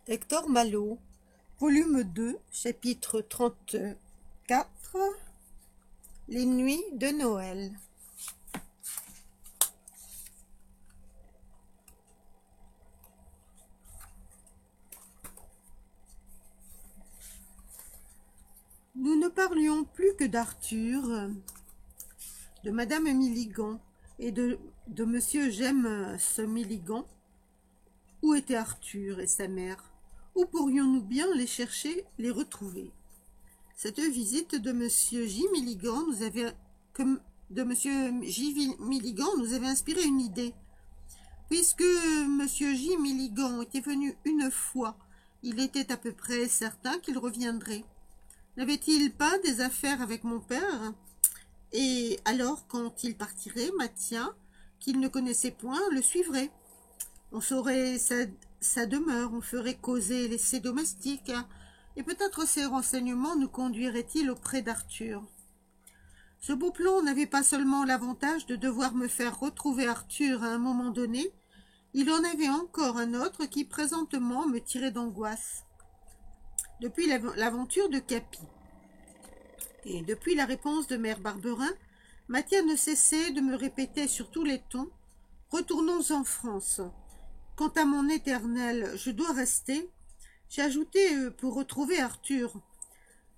Hector Malot, volume 2, chapitre 34, Les nuits de Noël. Nous ne parlions plus que d'Arthur, de Madame Milligan et de Monsieur James Milligan. Où était Arthur et sa mère? Où pourrions-nous bien les chercher, les retrouver? Cette visite de Monsieur J. Milligan nous avait, nous avait inspiré une idée. Puisque Monsieur J. Milligan était venu une fois, il était à peu près certain qu'il reviendrait. N'avait-il pas des affaires avec mon père? Et alors, quand il partirait, Mathia, qu'il ne connaissait point, le suivrait. On saurait sa demeure, on ferait causer ses domestiques, et peut-être ces renseignements nous conduiraient-ils auprès d'Arthur. Ce beau plan n'avait pas seulement l'avantage de devoir me faire retrouver Arthur à un moment donné, il en avait encore un autre qui présentement me tirait d'angoisse. Depuis l'aventure de Capi, et depuis la réponse de Mère Barberin, Mathia ne cessait de me répéter sur tous les tons « Retournons en France ». Quant à mon éternel, je dois rester. J'ai ajouté pour retrouver Arthur.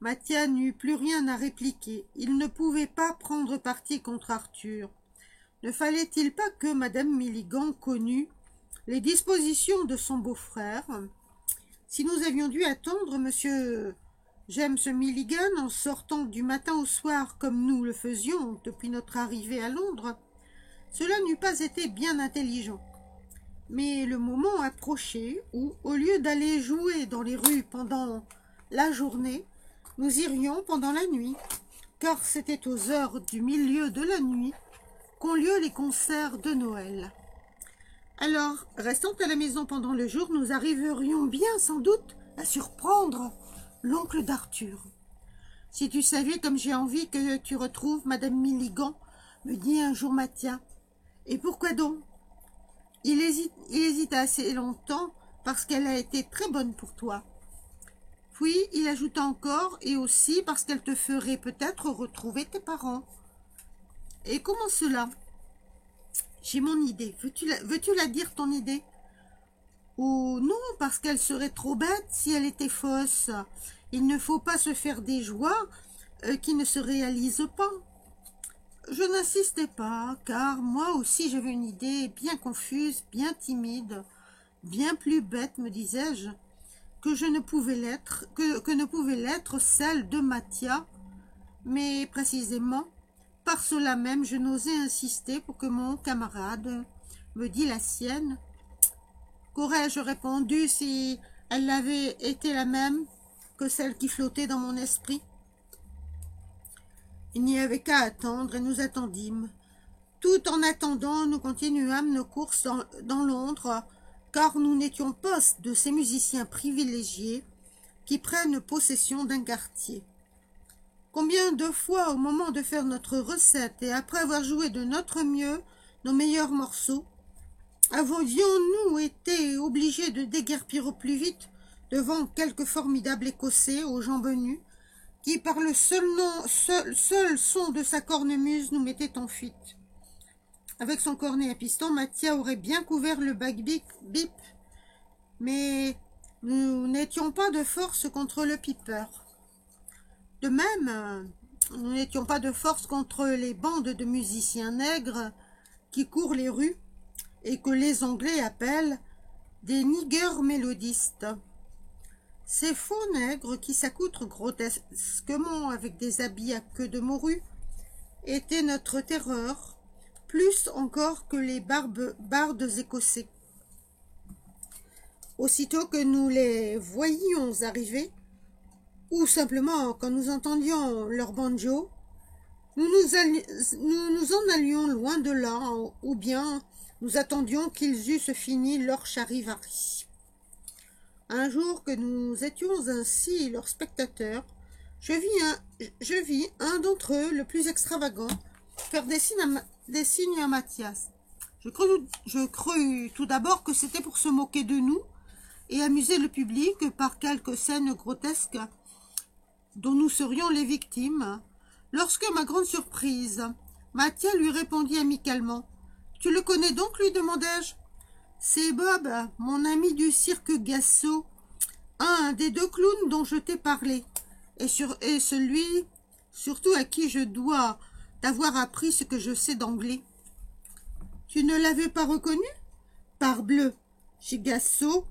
Mathia n'eut plus rien à répliquer. Il ne pouvait pas prendre parti contre Arthur. Ne fallait-il pas que Madame Milligan connût les dispositions de son beau-frère? Si nous avions dû attendre Monsieur James Milligan en sortant du matin au soir comme nous le faisions depuis notre arrivée à Londres, cela n'eût pas été bien intelligent. Mais le moment approchait où, au lieu d'aller jouer dans les rues pendant la journée, nous irions pendant la nuit, car c'était aux heures du milieu de la nuit qu'ont lieu les concerts de Noël. Alors, restant à la maison pendant le jour, nous arriverions bien sans doute à surprendre l'oncle d'Arthur. « Si tu savais comme j'ai envie que tu retrouves Madame Milligan, me dit un jour Mathia. Et pourquoi donc ? Il hésita assez longtemps parce qu'elle a été très bonne pour toi. Puis il ajouta encore, et aussi parce qu'elle te ferait peut-être retrouver tes parents. Et comment cela? J'ai mon idée. Veux-tu la dire, ton idée? Oh non, parce qu'elle serait trop bête si elle était fausse. Il ne faut pas se faire des joies qui ne se réalisent pas. Je n'insistais pas, car moi aussi j'avais une idée bien confuse, bien timide, bien plus bête, me disais-je, que ne pouvait l'être celle de Mathia. Mais précisément, par cela même, je n'osais insister pour que mon camarade me dît la sienne. Qu'aurais-je répondu si elle avait été la même que celle qui flottait dans mon esprit? Il n'y avait qu'à attendre, et nous attendîmes. Tout en attendant, nous continuâmes nos courses dans Londres, car nous n'étions pas de ces musiciens privilégiés qui prennent possession d'un quartier. Combien de fois, au moment de faire notre recette, et après avoir joué de notre mieux nos meilleurs morceaux, avions-nous été obligés de déguerpir au plus vite devant quelque formidable Écossais aux jambes nues, qui, par le seul son de sa cornemuse, nous mettait en fuite. Avec son cornet à piston, Mathia aurait bien couvert le bip, mais nous n'étions pas de force contre le piper. De même, nous n'étions pas de force contre les bandes de musiciens nègres qui courent les rues et que les Anglais appellent des niggers mélodistes. Ces faux nègres qui s'accoutrent grotesquement avec des habits à queue de morue étaient notre terreur, plus encore que les bardes écossais. Aussitôt que nous les voyions arriver, ou simplement quand nous entendions leur banjo, nous nous en allions loin de là, ou bien nous attendions qu'ils eussent fini leur charivari. Un jour que nous étions ainsi leurs spectateurs, je vis un d'entre eux, le plus extravagant, faire des signes à Mathias. Je crus tout d'abord que c'était pour se moquer de nous, et amuser le public par quelques scènes grotesques dont nous serions les victimes. Lorsque, ma grande surprise, Mathia lui répondit amicalement. « Tu le connais donc ?» lui demandai-je. « C'est Bob, mon ami du cirque Gassot, un des deux clowns dont je t'ai parlé, et celui surtout à qui je dois d'avoir appris ce que je sais d'anglais. »« Tu ne l'avais pas reconnu ? Parbleu, chez Gassot,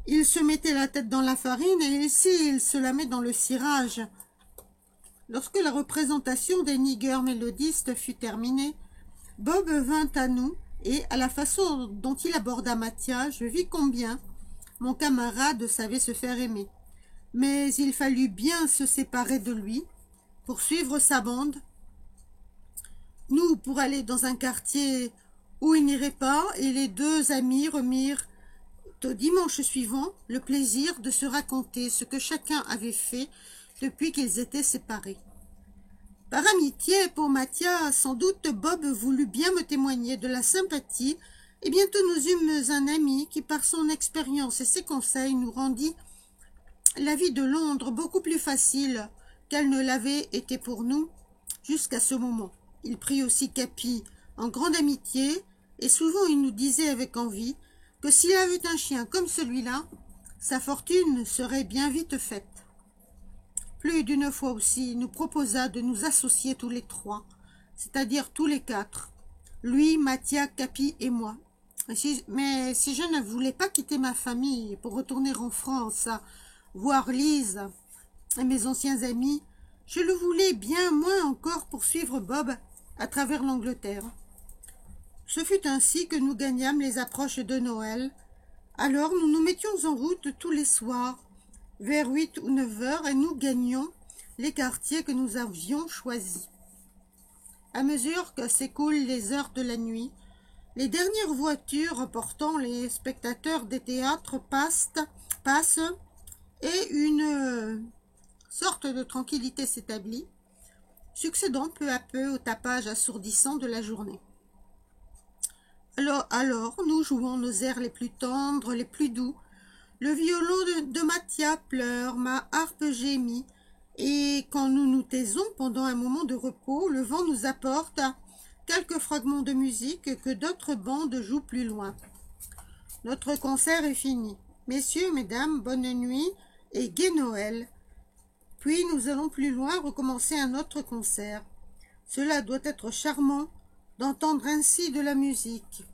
il se mettait la tête dans la farine et ici il se la met dans le cirage. » Lorsque la représentation des niggers mélodistes fut terminée, Bob vint à nous et, à la façon dont il aborda Mathia, je vis combien mon camarade savait se faire aimer. Mais il fallut bien se séparer de lui pour suivre sa bande. Nous, pour aller dans un quartier où il n'irait pas, et les deux amis remirent au dimanche suivant le plaisir de se raconter ce que chacun avait fait depuis qu'ils étaient séparés. Par amitié pour Mathia, sans doute Bob voulut bien me témoigner de la sympathie, et bientôt nous eûmes un ami qui, par son expérience et ses conseils, nous rendit la vie de Londres beaucoup plus facile qu'elle ne l'avait été pour nous jusqu'à ce moment. Il prit aussi Capi en grande amitié, et souvent il nous disait avec envie que s'il avait un chien comme celui-là, sa fortune serait bien vite faite. Plus d'une fois aussi, il nous proposa de nous associer tous les trois, c'est-à-dire tous les quatre, lui, Mathia, Capi et moi. Mais si je ne voulais pas quitter ma famille pour retourner en France, voir Lise et mes anciens amis, je le voulais bien moins encore pour suivre Bob à travers l'Angleterre. Ce fut ainsi que nous gagnâmes les approches de Noël. Alors nous nous mettions en route tous les soirs, vers 8 ou 9 heures, et nous gagnions les quartiers que nous avions choisis. À mesure que s'écoulent les heures de la nuit, les dernières voitures portant les spectateurs des théâtres passent et une sorte de tranquillité s'établit, succédant peu à peu au tapage assourdissant de la journée. Alors, nous jouons nos airs les plus tendres, les plus doux. Le violon de Mathia pleure, ma harpe gémit, et quand nous nous taisons pendant un moment de repos, le vent nous apporte quelques fragments de musique que d'autres bandes jouent plus loin. Notre concert est fini. Messieurs, mesdames, bonne nuit et gai Noël. Puis nous allons plus loin recommencer un autre concert. Cela doit être charmant d'entendre ainsi de la musique.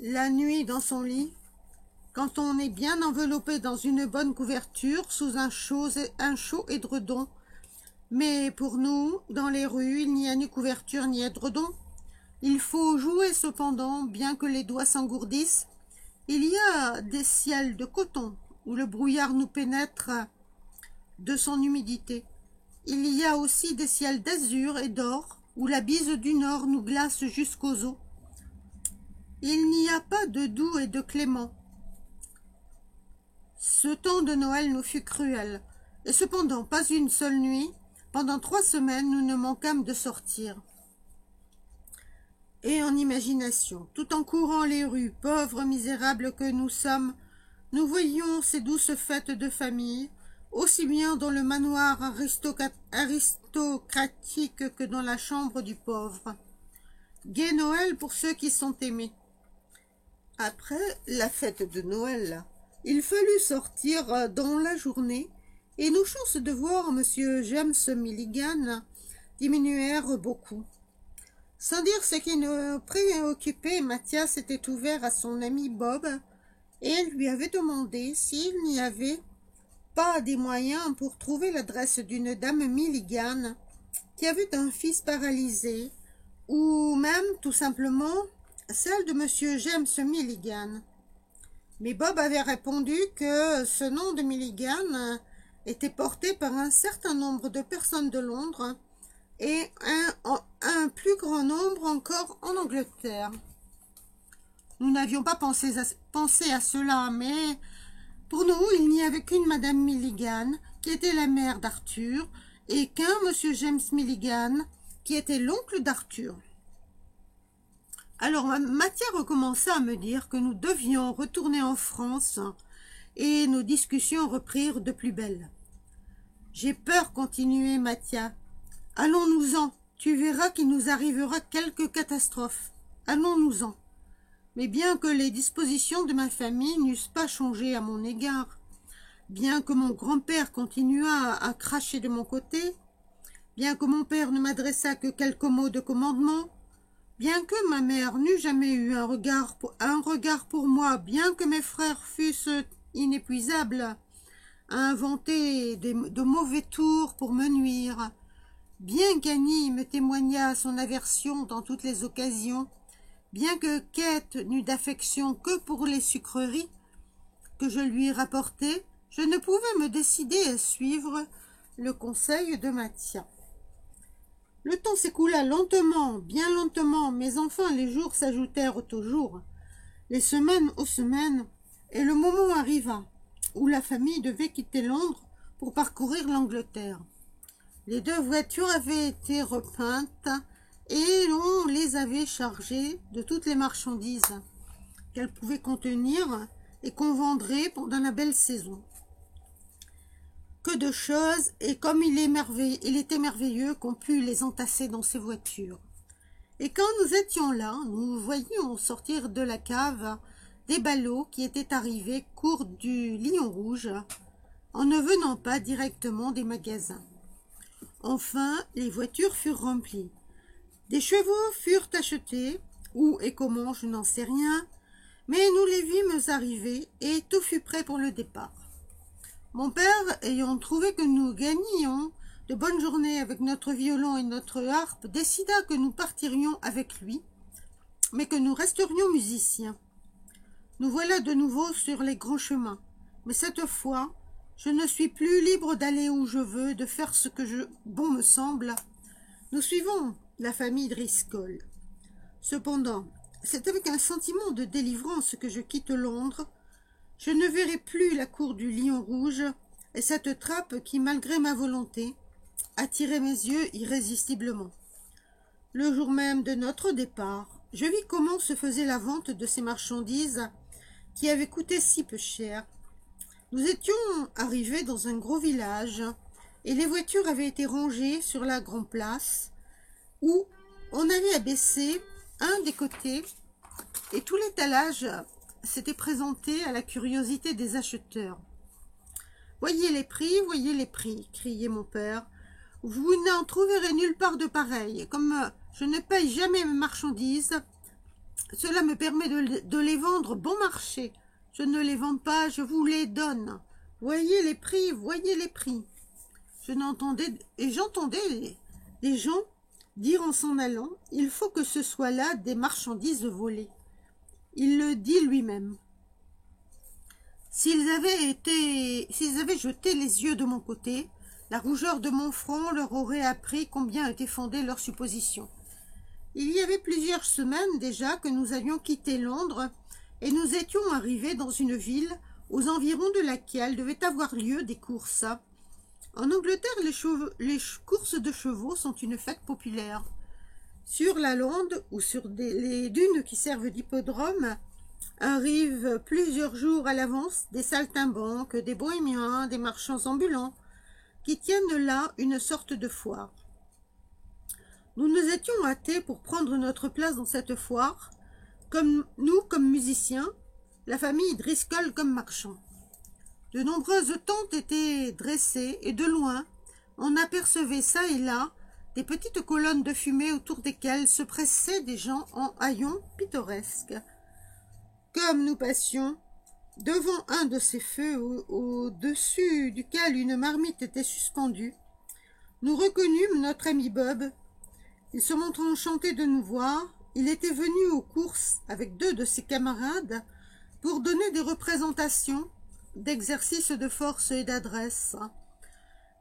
La nuit dans son lit, quand on est bien enveloppé dans une bonne couverture sous un chaud édredon. Mais pour nous, dans les rues, il n'y a ni couverture ni édredon. Il faut jouer cependant, bien que les doigts s'engourdissent. Il y a des ciels de coton où le brouillard nous pénètre de son humidité. Il y a aussi des ciels d'azur et d'or où la bise du nord nous glace jusqu'aux os. Il n'y a pas de doux et de clément. Ce temps de Noël nous fut cruel, et cependant pas une seule nuit, pendant 3 semaines, nous ne manquâmes de sortir. Et en imagination, tout en courant les rues, pauvres misérables que nous sommes, nous voyions ces douces fêtes de famille, aussi bien dans le manoir aristocratique que dans la chambre du pauvre. Gai Noël pour ceux qui sont aimés. Après la fête de Noël, il fallut sortir dans la journée, et nos chances de voir M. James Milligan diminuèrent beaucoup. Sans dire ce qui nous préoccupait, Mathia s'était ouvert à son ami Bob, et lui avait demandé s'il n'y avait pas des moyens pour trouver l'adresse d'une dame Milligan qui avait un fils paralysé, ou même tout simplement celle de M. James Milligan. Mais Bob avait répondu que ce nom de Milligan était porté par un certain nombre de personnes de Londres et un plus grand nombre encore en Angleterre. Nous n'avions pas pensé à cela, mais pour nous, il n'y avait qu'une Madame Milligan, qui était la mère d'Arthur, et qu'un Monsieur James Milligan, qui était l'oncle d'Arthur. Alors, Mathia recommença à me dire que nous devions retourner en France et nos discussions reprirent de plus belle. J'ai peur, continuait Mathia. Allons-nous-en, tu verras qu'il nous arrivera quelque catastrophe. Allons-nous-en. Mais bien que les dispositions de ma famille n'eussent pas changé à mon égard, bien que mon grand-père continuât à cracher de mon côté, bien que mon père ne m'adressât que quelques mots de commandement, bien que ma mère n'eût jamais eu un regard pour moi, bien que mes frères fussent inépuisables à inventer de mauvais tours pour me nuire, bien qu'Annie me témoignât son aversion dans toutes les occasions, bien que Kate n'eût d'affection que pour les sucreries que je lui rapportais, je ne pouvais me décider à suivre le conseil de Mathia. Le temps s'écoula lentement, bien lentement, mais enfin les jours s'ajoutèrent aux jours, les semaines aux semaines, et le moment arriva où la famille devait quitter Londres pour parcourir l'Angleterre. Les 2 voitures avaient été repeintes et on les avait chargées de toutes les marchandises qu'elles pouvaient contenir et qu'on vendrait pendant la belle saison. Que de choses, et comme il était merveilleux qu'on pût les entasser dans ces voitures. Et quand nous étions là, nous voyions sortir de la cave des ballots qui étaient arrivés cours du Lion Rouge, en ne venant pas directement des magasins. Enfin, les voitures furent remplies. Des chevaux furent achetés, où et comment, je n'en sais rien, mais nous les vîmes arriver, et tout fut prêt pour le départ. Mon père, ayant trouvé que nous gagnions de bonnes journées avec notre violon et notre harpe, décida que nous partirions avec lui, mais que nous resterions musiciens. Nous voilà de nouveau sur les grands chemins, mais cette fois, je ne suis plus libre d'aller où je veux, de faire ce que bon me semble. Nous suivons la famille Driscoll. Cependant, c'est avec un sentiment de délivrance que je quitte Londres. Je ne verrai plus la cour du Lion Rouge et cette trappe qui, malgré ma volonté, attirait mes yeux irrésistiblement. Le jour même de notre départ, je vis comment se faisait la vente de ces marchandises qui avaient coûté si peu cher. Nous étions arrivés dans un gros village et les voitures avaient été rangées sur la grande place où on avait abaissé un des côtés et tout l'étalage s'était présenté à la curiosité des acheteurs. « Voyez les prix !» criait mon père. « Vous n'en trouverez nulle part de pareil. Comme je ne paye jamais mes marchandises, cela me permet de les vendre bon marché. Je ne les vends pas, je vous les donne. Voyez les prix, voyez les prix. » J'entendais les gens dire en s'en allant, « Il faut que ce soit là des marchandises volées. » Il le dit lui-même. S'ils avaient jeté les yeux de mon côté, la rougeur de mon front leur aurait appris combien étaient fondées leurs suppositions. Il y avait plusieurs semaines déjà que nous avions quitté Londres et nous étions arrivés dans une ville aux environs de laquelle devaient avoir lieu des courses. En Angleterre, les courses de chevaux sont une fête populaire. Sur la lande ou sur les dunes qui servent d'hippodrome arrivent plusieurs jours à l'avance des saltimbanques, des bohémiens, des marchands ambulants qui tiennent là une sorte de foire. Nous nous étions hâtés pour prendre notre place dans cette foire, comme musiciens, la famille Driscoll comme marchands. De nombreuses tentes étaient dressées et de loin, on apercevait çà et là des petites colonnes de fumée autour desquelles se pressaient des gens en haillons pittoresques. Comme nous passions devant un de ces feux au-dessus duquel une marmite était suspendue, nous reconnûmes notre ami Bob. Il se montra enchanté de nous voir. Il était venu aux courses avec 2 de ses camarades pour donner des représentations d'exercices de force et d'adresse.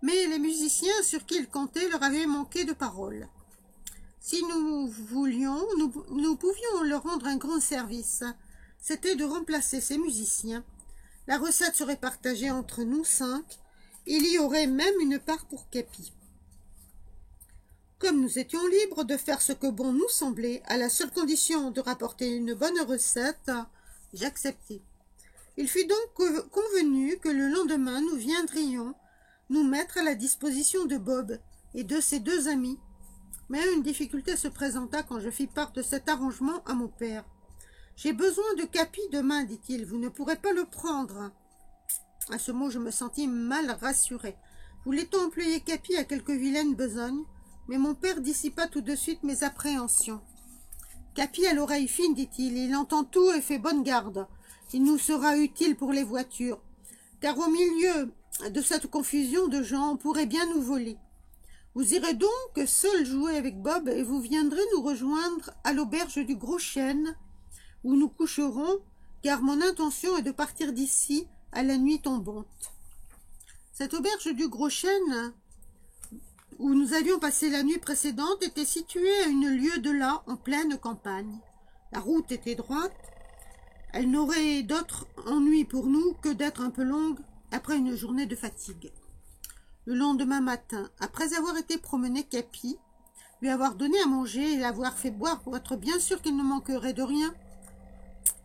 Mais les musiciens sur qui ils comptaient leur avaient manqué de parole. Si nous voulions, nous pouvions leur rendre un grand service. C'était de remplacer ces musiciens. La recette serait partagée entre nous 5. Il y aurait même une part pour Capi. Comme nous étions libres de faire ce que bon nous semblait, à la seule condition de rapporter une bonne recette, j'acceptai. Il fut donc convenu que le lendemain nous viendrions nous mettre à la disposition de Bob et de ses deux amis. Mais une difficulté se présenta quand je fis part de cet arrangement à mon père. « J'ai besoin de Capi demain, dit-il, vous ne pourrez pas le prendre. » À ce mot, je me sentis mal rassuré. Voulait-on employer Capi à quelque vilaine besogne? Mais mon père dissipa tout de suite mes appréhensions. « Capi a l'oreille fine, dit-il, il entend tout et fait bonne garde. Il nous sera utile pour les voitures, car au milieu de cette confusion de gens, on pourrait bien nous voler. Vous irez donc seul jouer avec Bob et vous viendrez nous rejoindre à l'auberge du Gros Chêne, où nous coucherons, car mon intention est de partir d'ici à la nuit tombante. » Cette auberge du Gros Chêne, où nous avions passé la nuit précédente, était située à une lieue de là, en pleine campagne. La route était droite. Elle n'aurait d'autre ennui pour nous que d'être un peu longue après une journée de fatigue. Le lendemain matin, après avoir été promener Capi, lui avoir donné à manger et l'avoir fait boire pour être bien sûr qu'il ne manquerait de rien,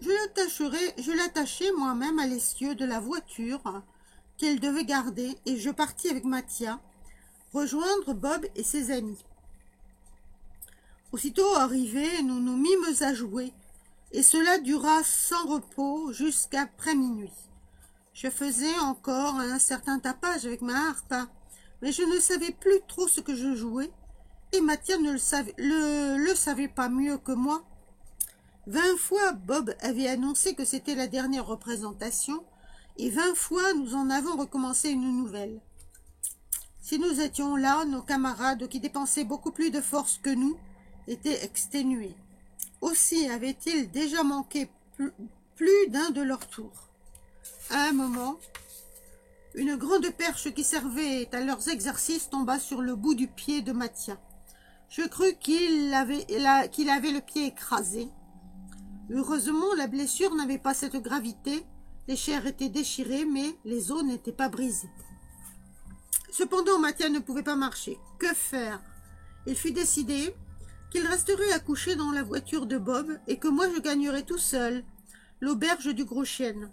je l'attachai moi-même à l'essieu de la voiture qu'elle devait garder et je partis avec Mathia rejoindre Bob et ses amis. Aussitôt arrivés, nous nous mîmes à jouer, et cela dura sans repos jusqu'après minuit. Je faisais encore un certain tapage avec ma harpe, mais je ne savais plus trop ce que je jouais, et Mathia ne le savait pas mieux que moi. 20 fois Bob avait annoncé que c'était la dernière représentation, et 20 fois nous en avons recommencé une nouvelle. Si nous étions là, nos camarades, qui dépensaient beaucoup plus de force que nous, étaient exténués. Aussi avaient-ils déjà manqué plus d'un de leur tour. À un moment, une grande perche qui servait à leurs exercices tomba sur le bout du pied de Mathia. Je crus qu'il avait le pied écrasé. Heureusement, la blessure n'avait pas cette gravité. Les chairs étaient déchirées, mais les os n'étaient pas brisés. Cependant, Mathia ne pouvait pas marcher. Que faire? Il fut décidé qu'il resterait à coucher dans la voiture de Bob et que moi je gagnerais tout seul l'auberge du Gros Chêne.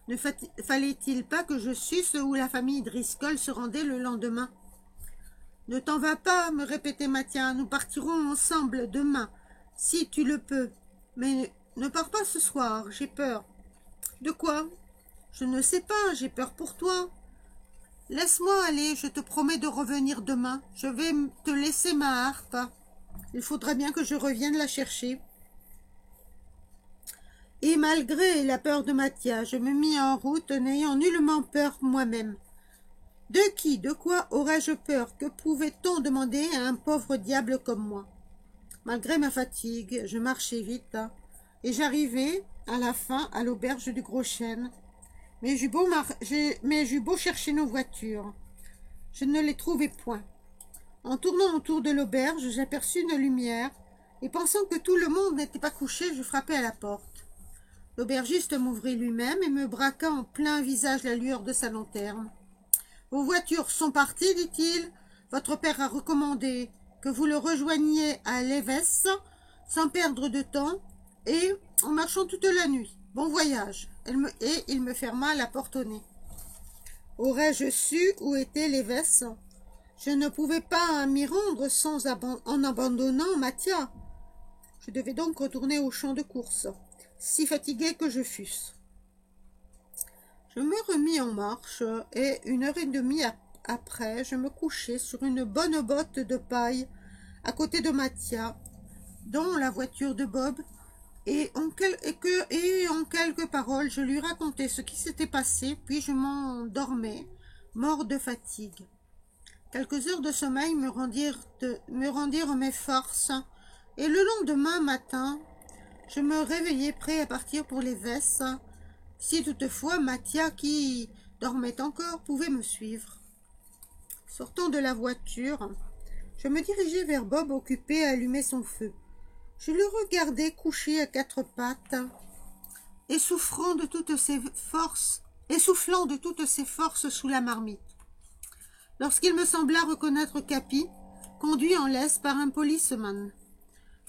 Ne fallait-il pas que je susse où la famille Driscoll se rendait le lendemain? « Ne t'en vas pas, me répétait Mathia, nous partirons ensemble demain, si tu le peux. Mais ne pars pas ce soir, j'ai peur. »« De quoi? »« Je ne sais pas, j'ai peur pour toi. »« Laisse-moi aller, je te promets de revenir demain. Je vais te laisser ma harpe. Il faudra bien que je revienne la chercher. » Et malgré la peur de Mathia, je me mis en route, n'ayant nullement peur moi-même. De qui, de quoi aurais-je peur? Que pouvait-on demander à un pauvre diable comme moi? Malgré ma fatigue, je marchais vite, et j'arrivai à la fin à l'auberge du Gros Chêne. Mais j'eus beau chercher nos voitures, je ne les trouvai point. En tournant autour de l'auberge, j'aperçus une lumière, et pensant que tout le monde n'était pas couché, je frappai à la porte. L'aubergiste m'ouvrit lui-même et me braqua en plein visage la lueur de sa lanterne. « Vos voitures sont parties, dit-il. Votre père a recommandé que vous le rejoigniez à Lévès sans perdre de temps et en marchant toute la nuit. Bon voyage. » Et il me ferma la porte au nez. Aurais-je su où était Lévès? Je ne pouvais pas m'y rendre en abandonnant Mathia. Je devais donc retourner au champ de course, si fatigué que je fusse. Je me remis en marche et 1h30 après, je me couchai sur une bonne botte de paille à côté de Mathia, dans la voiture de Bob, et en quelques paroles, je lui racontai ce qui s'était passé, puis je m'endormais, mort de fatigue. Quelques heures de sommeil me rendirent mes forces, et le lendemain matin, je me réveillai prêt à partir pour les Vesses, si toutefois Mathia, qui dormait encore, pouvait me suivre. Sortant de la voiture, je me dirigeai vers Bob occupé à allumer son feu. Je le regardai couché à quatre pattes, essoufflant de toutes ses forces sous la marmite. Lorsqu'il me sembla reconnaître Capi, conduit en laisse par un policeman.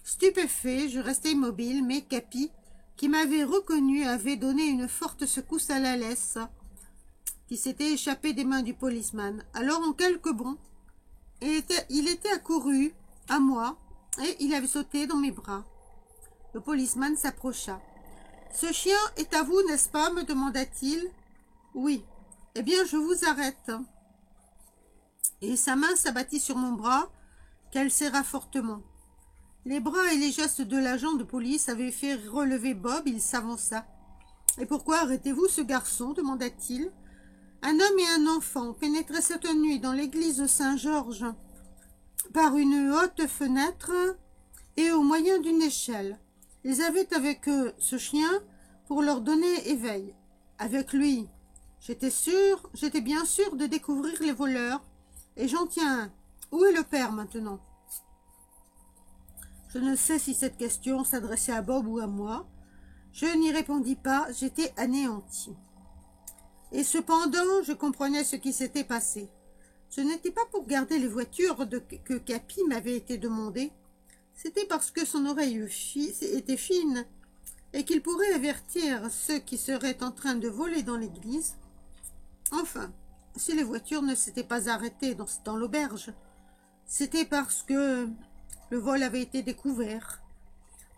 Stupéfait, je restais immobile, mais Capi, qui m'avait reconnu, avait donné une forte secousse à la laisse qui s'était échappée des mains du policeman. Alors, en quelques bonds, il était accouru à moi et il avait sauté dans mes bras. Le policeman s'approcha. « Ce chien est à vous, n'est-ce pas ?» me demanda-t-il. « Oui. Eh bien, je vous arrête. » Et sa main s'abattit sur mon bras, qu'elle serra fortement. Les bras et les gestes de l'agent de police avaient fait relever Bob. Il s'avança. « Et pourquoi arrêtez-vous ce garçon ?» demanda-t-il. « Un homme et un enfant pénétraient cette nuit dans l'église Saint-Georges par une haute fenêtre et au moyen d'une échelle. Ils avaient avec eux ce chien pour leur donner éveil. Avec lui, j'étais bien sûr de découvrir les voleurs, et j'en tiens un. Où est le père maintenant ?» Je ne sais si cette question s'adressait à Bob ou à moi. Je n'y répondis pas, j'étais anéanti. Et cependant, je comprenais ce qui s'était passé. Ce n'était pas pour garder les voitures que Capi m'avait été demandé. C'était parce que son oreille était fine et qu'il pourrait avertir ceux qui seraient en train de voler dans l'église. Enfin, si les voitures ne s'étaient pas arrêtées dans l'auberge, c'était parce que le vol avait été découvert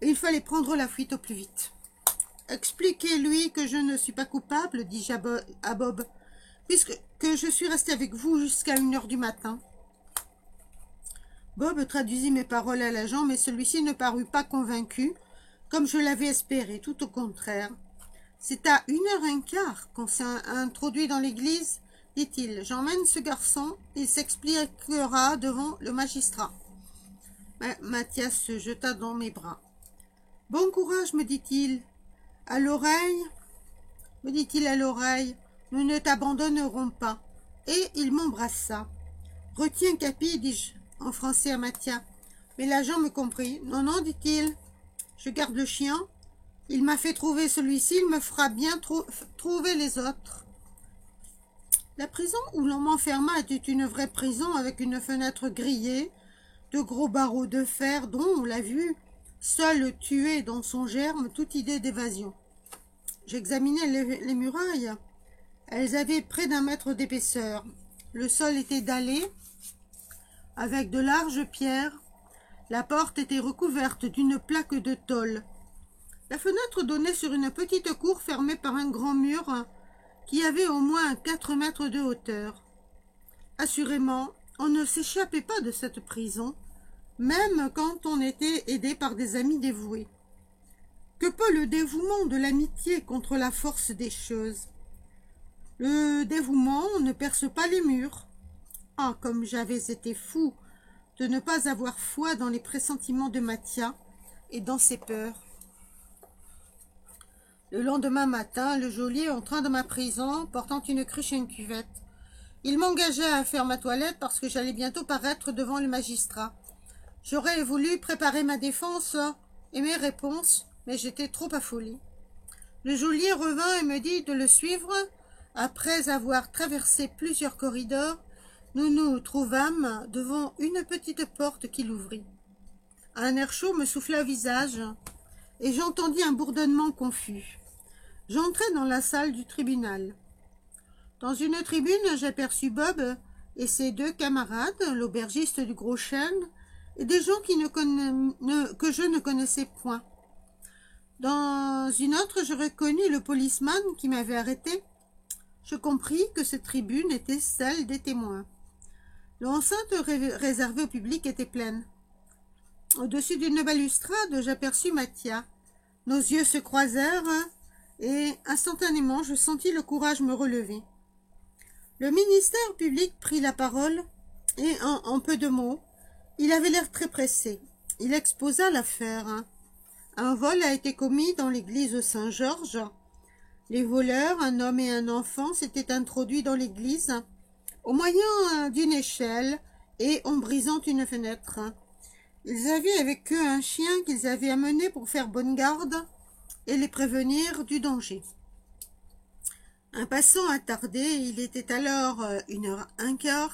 et il fallait prendre la fuite au plus vite. « Expliquez-lui que je ne suis pas coupable, dis-je à Bob, puisque je suis resté avec vous jusqu'à 1 heure du matin. » Bob traduisit mes paroles à l'agent, mais celui-ci ne parut pas convaincu, comme je l'avais espéré, tout au contraire. « C'est à 1h15 qu'on s'est introduit dans l'église, dit-il. J'emmène ce garçon, il s'expliquera devant le magistrat. » Mathias se jeta dans mes bras. « Bon courage, me dit-il. À l'oreille, nous ne t'abandonnerons pas. » Et il m'embrassa. « Retiens, Capi, dis-je en français à Mathia. Mais l'agent me comprit. « Non, non, dit-il. Je garde le chien. Il m'a fait trouver celui-ci, il me fera bien trouver les autres. » La prison où l'on m'enferma était une vraie prison avec une fenêtre grillée, de gros barreaux de fer dont, on l'a vu, seul tuait dans son germe toute idée d'évasion. J'examinais les murailles. Elles avaient près d'1 mètre d'épaisseur. Le sol était dallé avec de larges pierres. La porte était recouverte d'une plaque de tôle. La fenêtre donnait sur une petite cour fermée par un grand mur qui avait au moins 4 mètres de hauteur. Assurément, on ne s'échappait pas de cette prison, même quand on était aidé par des amis dévoués. Que peut le dévouement de l'amitié contre la force des choses? Le dévouement ne perce pas les murs. Ah, comme j'avais été fou de ne pas avoir foi dans les pressentiments de Mathia et dans ses peurs. Le lendemain matin, le geôlier entra dans ma prison, portant une cruche et une cuvette. Il m'engagea à faire ma toilette parce que j'allais bientôt paraître devant le magistrat. J'aurais voulu préparer ma défense et mes réponses, mais j'étais trop affolée. Le geôlier revint et me dit de le suivre. Après avoir traversé plusieurs corridors, nous nous trouvâmes devant une petite porte qu'il ouvrit. Un air chaud me souffla au visage et j'entendis un bourdonnement confus. J'entrai dans la salle du tribunal. Dans une tribune, j'aperçus Bob et ses 2 camarades, l'aubergiste du Gros Chêne, et des gens que je ne connaissais point. Dans une autre, je reconnus le policeman qui m'avait arrêté. Je compris que cette tribune était celle des témoins. L'enceinte réservée au public était pleine. Au-dessus d'une balustrade, j'aperçus Mathia. Nos yeux se croisèrent et instantanément, je sentis le courage me relever. Le ministère public prit la parole et, en peu de mots, il avait l'air très pressé. Il exposa l'affaire. Un vol a été commis dans l'église Saint-Georges. Les voleurs, un homme et un enfant, s'étaient introduits dans l'église au moyen d'une échelle et en brisant une fenêtre. Ils avaient avec eux un chien qu'ils avaient amené pour faire bonne garde et les prévenir du danger. Un passant attardé, il était alors 1h15,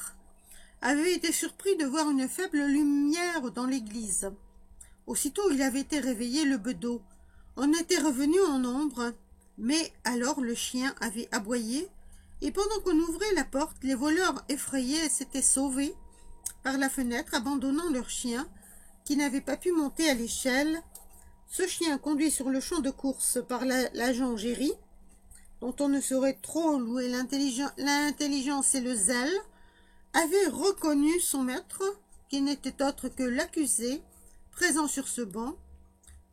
avait été surpris de voir une faible lumière dans l'église. Aussitôt il avait été réveillé le bedeau. On était revenu en nombre, mais alors le chien avait aboyé, et pendant qu'on ouvrait la porte, les voleurs effrayés s'étaient sauvés par la fenêtre, abandonnant leur chien, qui n'avait pas pu monter à l'échelle. Ce chien, conduit sur le champ de course par l'agent Géry, dont on ne saurait trop louer l'intelligence et le zèle, avait reconnu son maître, qui n'était autre que l'accusé, présent sur ce banc.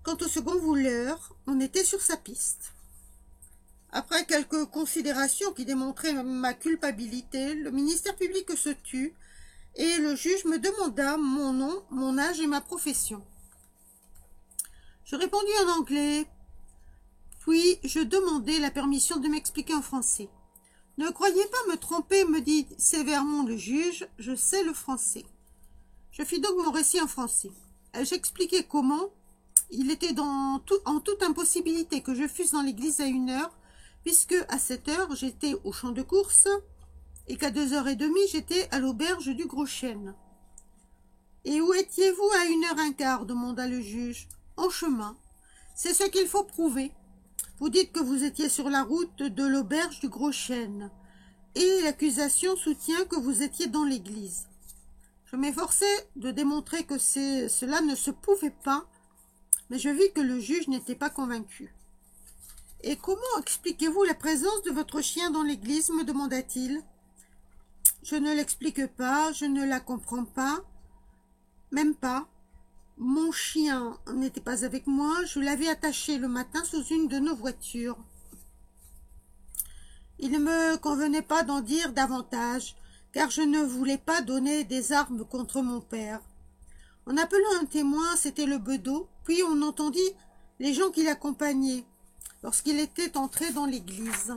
Quant au second voleur, on était sur sa piste. Après quelques considérations qui démontraient ma culpabilité, le ministère public se tut, et le juge me demanda mon nom, mon âge et ma profession. Je répondis en anglais, puis je demandai la permission de m'expliquer en français. « Ne croyez pas me tromper, me dit sévèrement le juge, je sais le français. » Je fis donc mon récit en français. J'expliquai comment il était en toute impossibilité que je fusse dans l'église à 1h, puisque à 7h j'étais au champ de course, et qu'à 2h30 j'étais à l'auberge du Gros Chêne. « Et où étiez-vous à 1h15 demanda le juge. « En chemin. C'est ce qu'il faut prouver. Vous dites que vous étiez sur la route de l'auberge du Gros Chêne, et l'accusation soutient que vous étiez dans l'église. Je m'efforçai de démontrer que cela ne se pouvait pas, mais je vis que le juge n'était pas convaincu. « Et comment expliquez-vous la présence de votre chien dans l'église » me demanda-t-il. « Je ne l'explique pas, je ne la comprends pas, même pas. Mon chien n'était pas avec moi, je l'avais attaché le matin sous une de nos voitures. Il ne me convenait pas d'en dire davantage, car je ne voulais pas donner des armes contre mon père. En appelant un témoin, c'était le bedeau, puis on entendit les gens qui l'accompagnaient, lorsqu'il était entré dans l'église.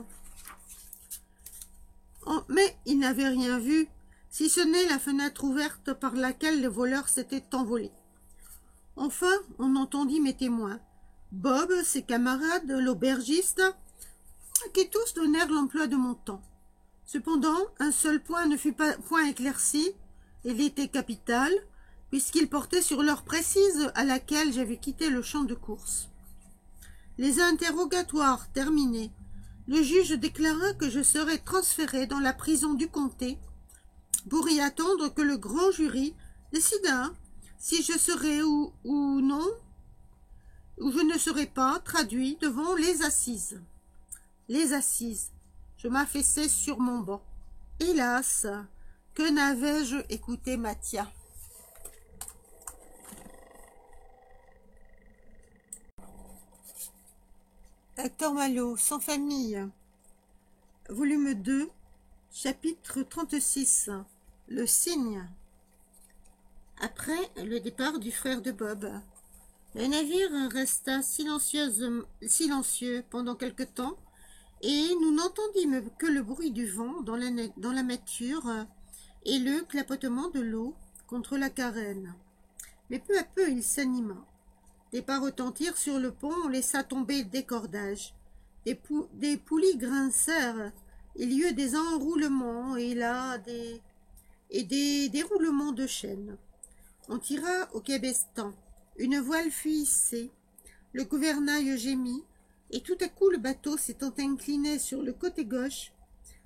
Mais il n'avait rien vu, si ce n'est la fenêtre ouverte par laquelle les voleurs s'étaient envolés. Enfin, on entendit mes témoins, Bob, ses camarades, l'aubergiste, qui tous donnèrent l'emploi de mon temps. Cependant, un seul point ne fut point éclairci, et il était capital, puisqu'il portait sur l'heure précise à laquelle j'avais quitté le champ de course. Les interrogatoires terminés, le juge déclara que je serais transféré dans la prison du comté pour y attendre que le grand jury décidât si je serais ou non, ou je ne serais pas traduit devant les assises. Les assises, je m'affaissai sur mon banc. Hélas, que n'avais-je écouté Mathia. Hector Malot, Sans famille, volume 2, chapitre 36, le cygne. Après le départ du frère de Bob, le navire resta silencieux pendant quelque temps, et nous n'entendîmes que le bruit du vent dans la mâture et le clapotement de l'eau contre la carène. Mais peu à peu il s'anima. Des pas retentirent sur le pont, on laissa tomber des cordages. Des poulies grincèrent, il y eut des enroulements et là des déroulements de chaînes. On tira au cabestan, une voile fut hissée, le gouvernail gémit, et tout à coup le bateau s'étant incliné sur le côté gauche,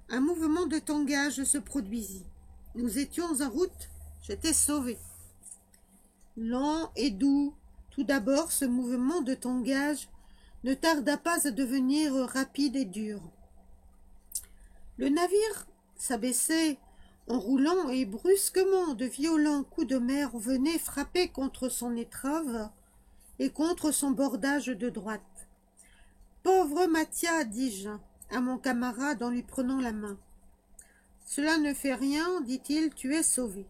un mouvement de tangage se produisit. Nous étions en route, j'étais sauvé. Lent et doux, tout d'abord ce mouvement de tangage ne tarda pas à devenir rapide et dur. Le navire s'abaissait en roulant et brusquement de violents coups de mer venaient frapper contre son étrave et contre son bordage de droite. « Pauvre Mathia, dis-je à mon camarade en lui prenant la main. « Cela ne fait rien, dit-il, tu es sauvé. »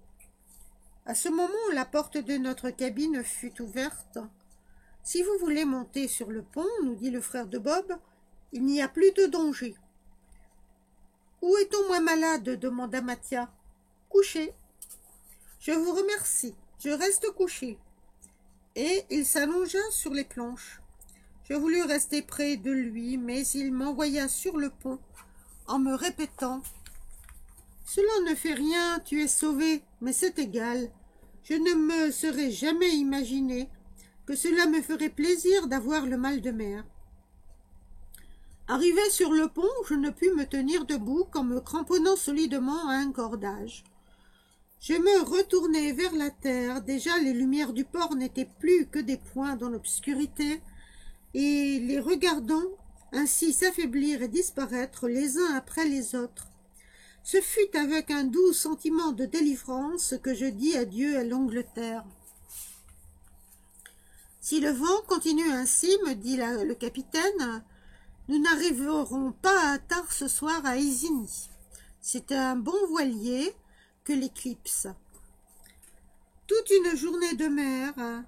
À ce moment, la porte de notre cabine fut ouverte. « Si vous voulez monter sur le pont, nous dit le frère de Bob, il n'y a plus de danger. »« Où est-on moins malade ?» demanda Mathia. « Couché. »« Je vous remercie, je reste couché. » Et il s'allongea sur les planches. Je voulus rester près de lui, mais il m'envoya sur le pont en me répétant Cela ne fait rien, tu es sauvé, mais c'est égal. Je ne me serais jamais imaginé que cela me ferait plaisir d'avoir le mal de mer. Arrivé sur le pont, je ne pus me tenir debout qu'en me cramponnant solidement à un cordage. Je me retournai vers la terre. Déjà les lumières du port n'étaient plus que des points dans l'obscurité, et les regardant ainsi s'affaiblir et disparaître les uns après les autres. Ce fut avec un doux sentiment de délivrance que je dis adieu à l'Angleterre. Si le vent continue ainsi, me dit le capitaine, nous n'arriverons pas à tard ce soir à Isigny. C'est un bon voilier que l'Éclipse. Toute une journée de mer,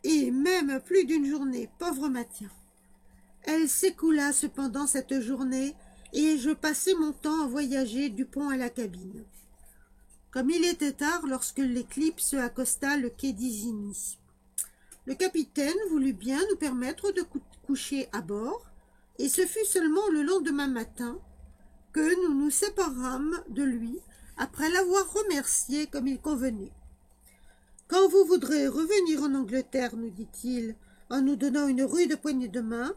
et même plus d'une journée, pauvre Mathia. Elle s'écoula cependant cette journée, et je passai mon temps à voyager du pont à la cabine. Comme il était tard lorsque l'Éclipse accosta le quai d'Isigny. Le capitaine voulut bien nous permettre de coucher à bord, et ce fut seulement le lendemain matin que nous nous séparâmes de lui, après l'avoir remercié comme il convenait. « Quand vous voudrez revenir en Angleterre, nous dit-il, en nous donnant une rude poignée de main,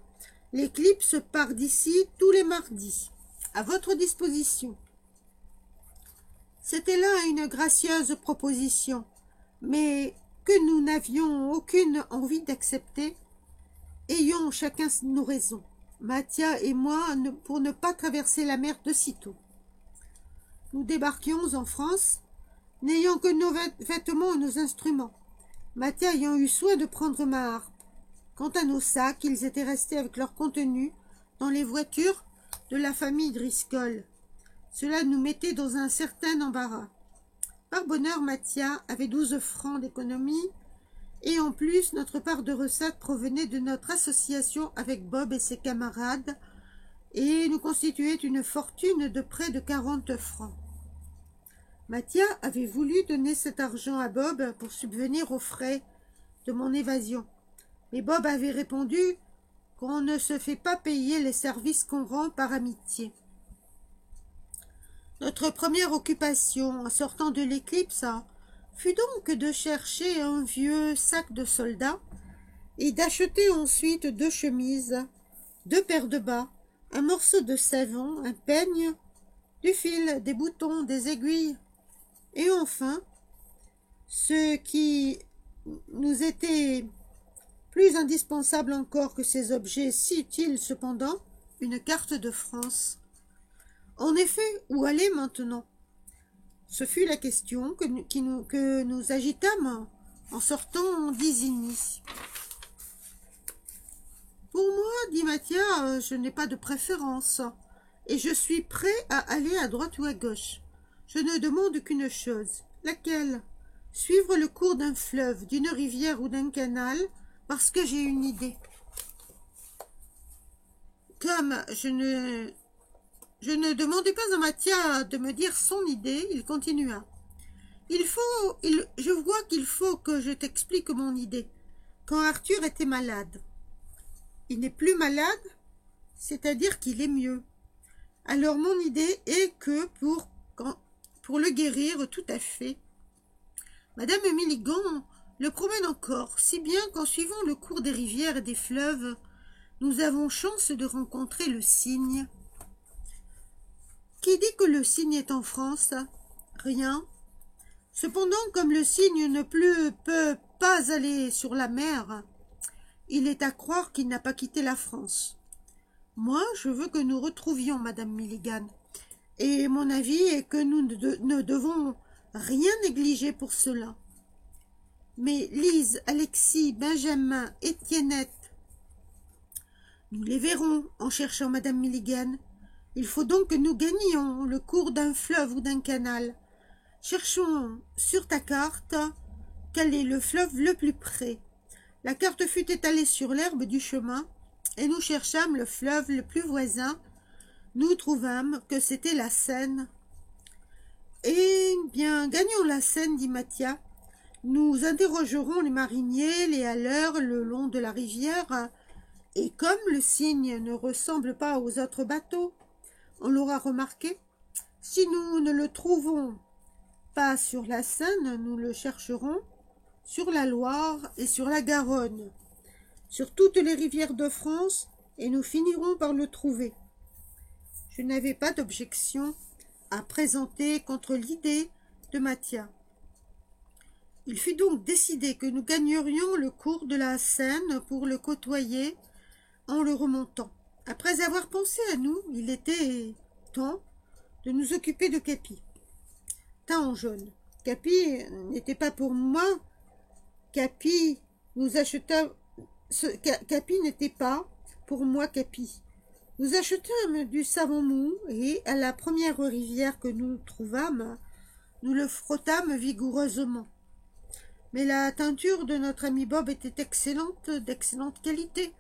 l'Éclipse part d'ici tous les mardis. À votre disposition. » C'était là une gracieuse proposition, mais que nous n'avions aucune envie d'accepter. Ayons chacun nos raisons, Mathia et moi, pour ne pas traverser la mer de sitôt. Nous débarquions en France, n'ayant que nos vêtements et nos instruments, Mathia ayant eu soin de prendre ma harpe. Quant à nos sacs, ils étaient restés avec leur contenu dans les voitures de la famille Driscoll. Cela nous mettait dans un certain embarras. Par bonheur, Mathia avait 12 francs d'économie, et en plus, notre part de recettes provenait de notre association avec Bob et ses camarades, et nous constituait une fortune de près de 40 francs. Mathia avait voulu donner cet argent à Bob pour subvenir aux frais de mon évasion, mais Bob avait répondu qu'on ne se fait pas payer les services qu'on rend par amitié. Notre première occupation en sortant de l'Éclipse fut donc de chercher un vieux sac de soldat et d'acheter ensuite 2 chemises, 2 paires de bas, un morceau de savon, un peigne, du fil, des boutons, des aiguilles, et enfin, ce qui nous était plus indispensable encore que ces objets si utiles cependant, une carte de France. En effet, où aller maintenant? Ce fut la question que nous agitâmes en sortant d'Isigny. Pour moi, dit Mathia, je n'ai pas de préférence, et je suis prêt à aller à droite ou à gauche. Je ne demande qu'une chose. Laquelle? Suivre le cours d'un fleuve, d'une rivière ou d'un canal, parce que j'ai une idée. Comme je ne demandais pas à Mathia de me dire son idée, il continua. Je vois qu'il faut que je t'explique mon idée. Quand Arthur était malade, il n'est plus malade, c'est-à-dire qu'il est mieux. Alors mon idée est que pour le guérir tout à fait, Madame Milligan le promène encore, si bien qu'en suivant le cours des rivières et des fleuves, nous avons chance de rencontrer le cygne. Qui dit que le cygne est en France? Rien. Cependant, comme le cygne ne peut pas aller sur la mer, il est à croire qu'il n'a pas quitté la France. Moi, je veux que nous retrouvions Madame Milligan, et mon avis est que nous ne devons rien négliger pour cela. Mais Lise, Alexis, Benjamin, Étiennette, nous les verrons en cherchant Madame Milligan. Il faut donc que nous gagnions le cours d'un fleuve ou d'un canal. Cherchons sur ta carte quel est le fleuve le plus près. La carte fut étalée sur l'herbe du chemin, et nous cherchâmes le fleuve le plus voisin. Nous trouvâmes que c'était la Seine. « Eh bien, gagnons la Seine, dit Mathia. Nous interrogerons les mariniers, les haleurs le long de la rivière, et comme le cygne ne ressemble pas aux autres bateaux, on l'aura remarqué, Si nous ne le trouvons pas sur la Seine, nous le chercherons sur la Loire et sur la Garonne, sur toutes les rivières de France, et nous finirons par le trouver. Je n'avais pas d'objection à présenter contre l'idée de Mathia. Il fut donc décidé que nous gagnerions le cours de la Seine pour le côtoyer en le remontant. Après avoir pensé à nous, il était temps de nous occuper de Capi. Teint en jaune. Capi n'était pas pour moi. Capi nous acheta. Capi n'était pas pour moi Capi. Nous achetâmes du savon mou et, à la première rivière que nous trouvâmes, nous le frottâmes vigoureusement. Mais la teinture de notre ami Bob était excellente, d'excellente qualité.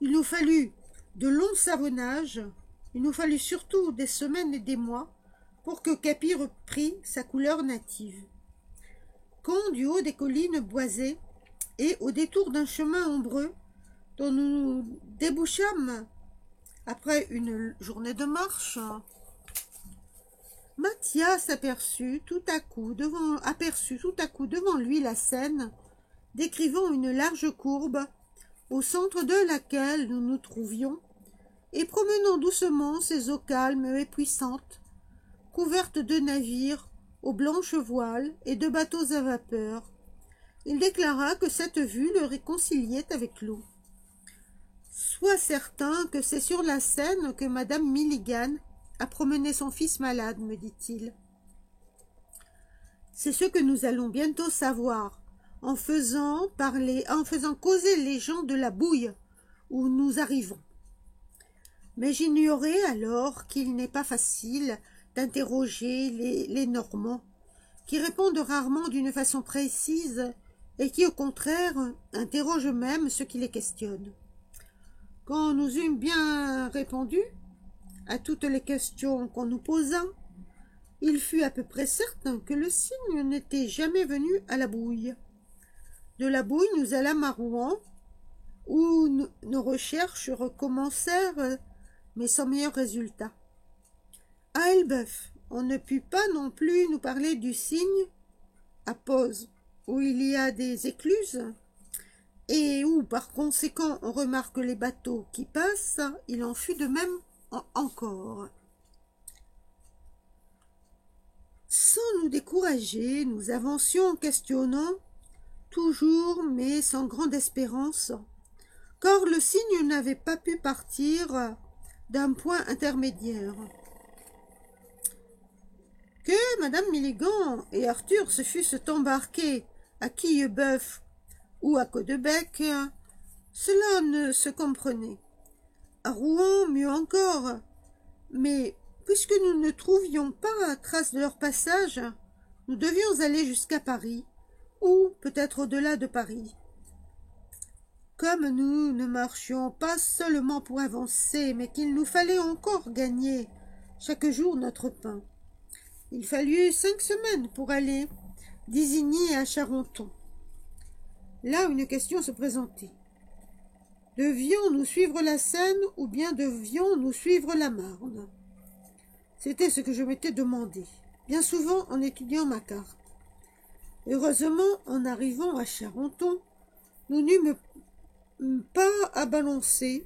Il nous fallut de longs savonnages, il nous fallut surtout des semaines et des mois pour que Capi reprît sa couleur native. Quand, du haut des collines boisées et au détour d'un chemin ombreux dont nous débouchâmes après une journée de marche, Mathias aperçut tout à coup devant lui la Seine, décrivant une large courbe au centre de laquelle nous nous trouvions, et promenant doucement ses eaux calmes et puissantes, couvertes de navires aux blanches voiles et de bateaux à vapeur. Il déclara que cette vue le réconciliait avec l'eau. « Sois certain que c'est sur la Seine que Madame Milligan a promené son fils malade, me dit-il. C'est ce que nous allons bientôt savoir, en faisant causer les gens de la bouille où nous arrivons. Mais j'ignorais alors qu'il n'est pas facile d'interroger les Normands, qui répondent rarement d'une façon précise et qui, au contraire, interrogent même ceux qui les questionnent. Quand nous eûmes bien répondu à toutes les questions qu'on nous posa, il fut à peu près certain que le cygne n'était jamais venu à la bouille. De la bouille, nous allâmes à Rouen, où nos recherches recommencèrent, mais sans meilleur résultat. À Elbeuf, on ne put pas non plus nous parler du cygne, à Pose, où il y a des écluses, et où, par conséquent, on remarque les bateaux qui passent, il en fut de même encore. Sans nous décourager, nous avancions en questionnant, toujours, mais sans grande espérance, car le cygne n'avait pas pu partir d'un point intermédiaire. Que Madame Milligan et Arthur se fussent embarqués à Quillebeuf ou à Caudebec, cela ne se comprenait. À Rouen, mieux encore, mais puisque nous ne trouvions pas trace de leur passage, nous devions aller jusqu'à Paris, ou peut-être au-delà de Paris. Comme nous ne marchions pas seulement pour avancer, mais qu'il nous fallait encore gagner chaque jour notre pain, il fallut 5 semaines pour aller d'Isigny à Charenton. Là, une question se présentait. Devions-nous suivre la Seine ou bien devions-nous suivre la Marne? C'était ce que je m'étais demandé, bien souvent en étudiant ma carte. Heureusement, en arrivant à Charenton, nous n'eûmes pas à balancer,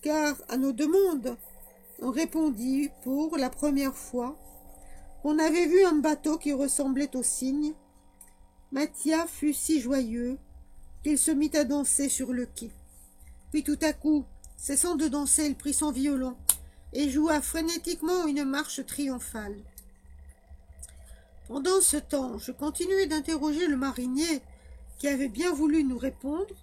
car à nos demandes, on répondit pour la première fois qu'on avait vu un bateau qui ressemblait au cygne. Mathia fut si joyeux qu'il se mit à danser sur le quai. Puis tout à coup, cessant de danser, il prit son violon et joua frénétiquement une marche triomphale. Pendant ce temps, je continuais d'interroger le marinier qui avait bien voulu nous répondre.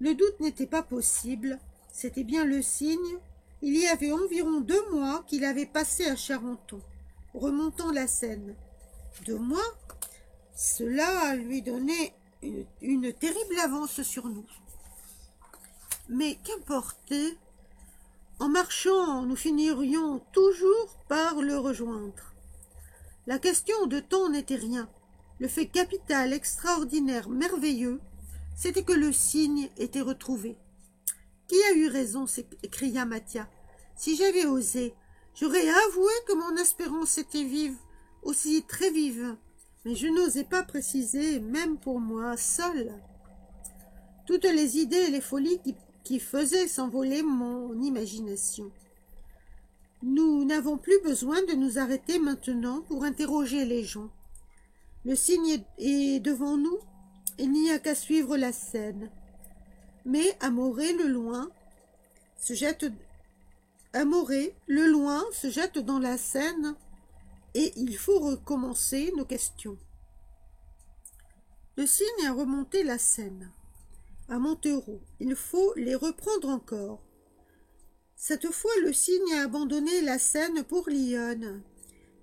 Le doute n'était pas possible, c'était bien le cygne. Il y avait environ 2 mois qu'il avait passé à Charenton, remontant la Seine. 2 mois, cela lui donnait une terrible avance sur nous. Mais qu'importe, en marchant, nous finirions toujours par le rejoindre. La question de temps n'était rien. Le fait capital, extraordinaire, merveilleux, c'était que le cygne était retrouvé. « Qui a eu raison ?» s'écria Mathia. « Si j'avais osé, J'aurais avoué que mon espérance était vive, aussi très vive, mais je n'osais pas préciser, même pour moi, seule. Toutes les idées et les folies qui faisaient s'envoler mon imagination. Nous n'avons plus besoin de nous arrêter maintenant pour interroger les gens. Le cygne est devant nous, il n'y a qu'à suivre la scène. Mais Amoré, le loin, se jette dans la Seine et il faut recommencer nos questions. Le cygne a remonté la Seine. À Montereau, il faut les reprendre encore. Cette fois, le cygne a abandonné la Seine pour Lyon.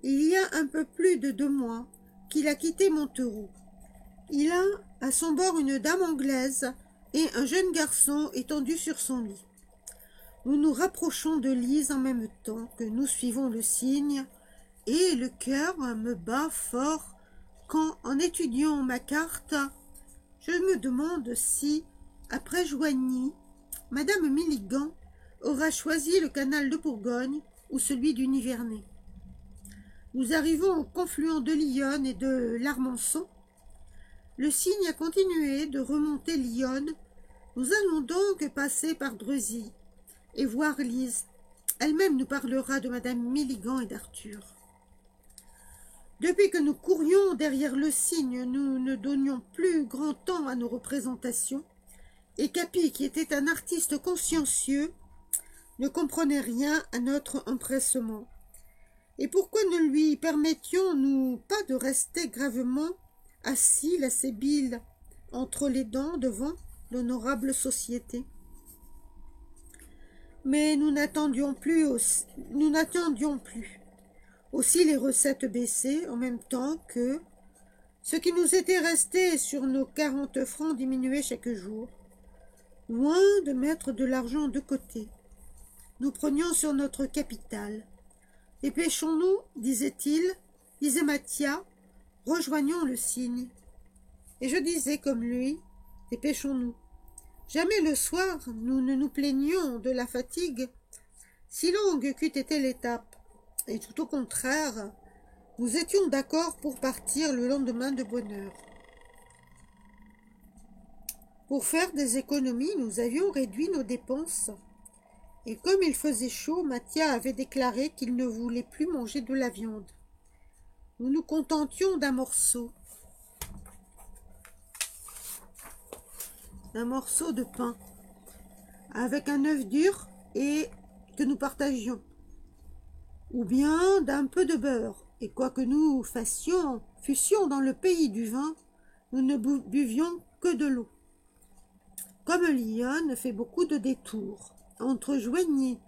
Il y a un peu plus de 2 mois qu'il a quitté Montereau. Il a à son bord une dame anglaise et un jeune garçon étendu sur son lit. Nous nous rapprochons de Lise en même temps que nous suivons le cygne, et le cœur me bat fort quand, en étudiant ma carte, je me demande si, après Joigny, Madame Milligan aura choisi le canal de Bourgogne ou celui du Nivernais. Nous arrivons au confluent de l'Yonne et de l'Armançon. Le cygne a continué de remonter l'Yonne. Nous allons donc passer par Dreuzy et voir Lise. Elle-même nous parlera de Madame Milligan et d'Arthur. Depuis que nous courions derrière le cygne, nous ne donnions plus grand temps à nos représentations, et Capi, qui était un artiste consciencieux, ne comprenait rien à notre empressement. Et pourquoi ne lui permettions-nous pas de rester gravement assis, la sébile entre les dents devant l'honorable société? Mais nous n'attendions plus. Aussi les recettes baissaient en même temps que ce qui nous était resté sur nos 40 francs diminuait chaque jour. Loin de mettre de l'argent de côté, nous prenions sur notre capital. Dépêchons-nous, disait Mathia, rejoignons le cygne. Et je disais comme lui, dépêchons-nous. Jamais le soir nous ne nous plaignions de la fatigue, si longue qu'eût été l'étape, et tout au contraire, nous étions d'accord pour partir le lendemain de bonne heure. Pour faire des économies, nous avions réduit nos dépenses, et comme il faisait chaud, Mathia avait déclaré qu'il ne voulait plus manger de la viande. Nous nous contentions d'un morceau de pain, avec un œuf dur et que nous partagions, ou bien d'un peu de beurre, et quoique nous fussions dans le pays du vin, nous ne buvions que de l'eau. Comme Lyon fait beaucoup de détours, entre Joigny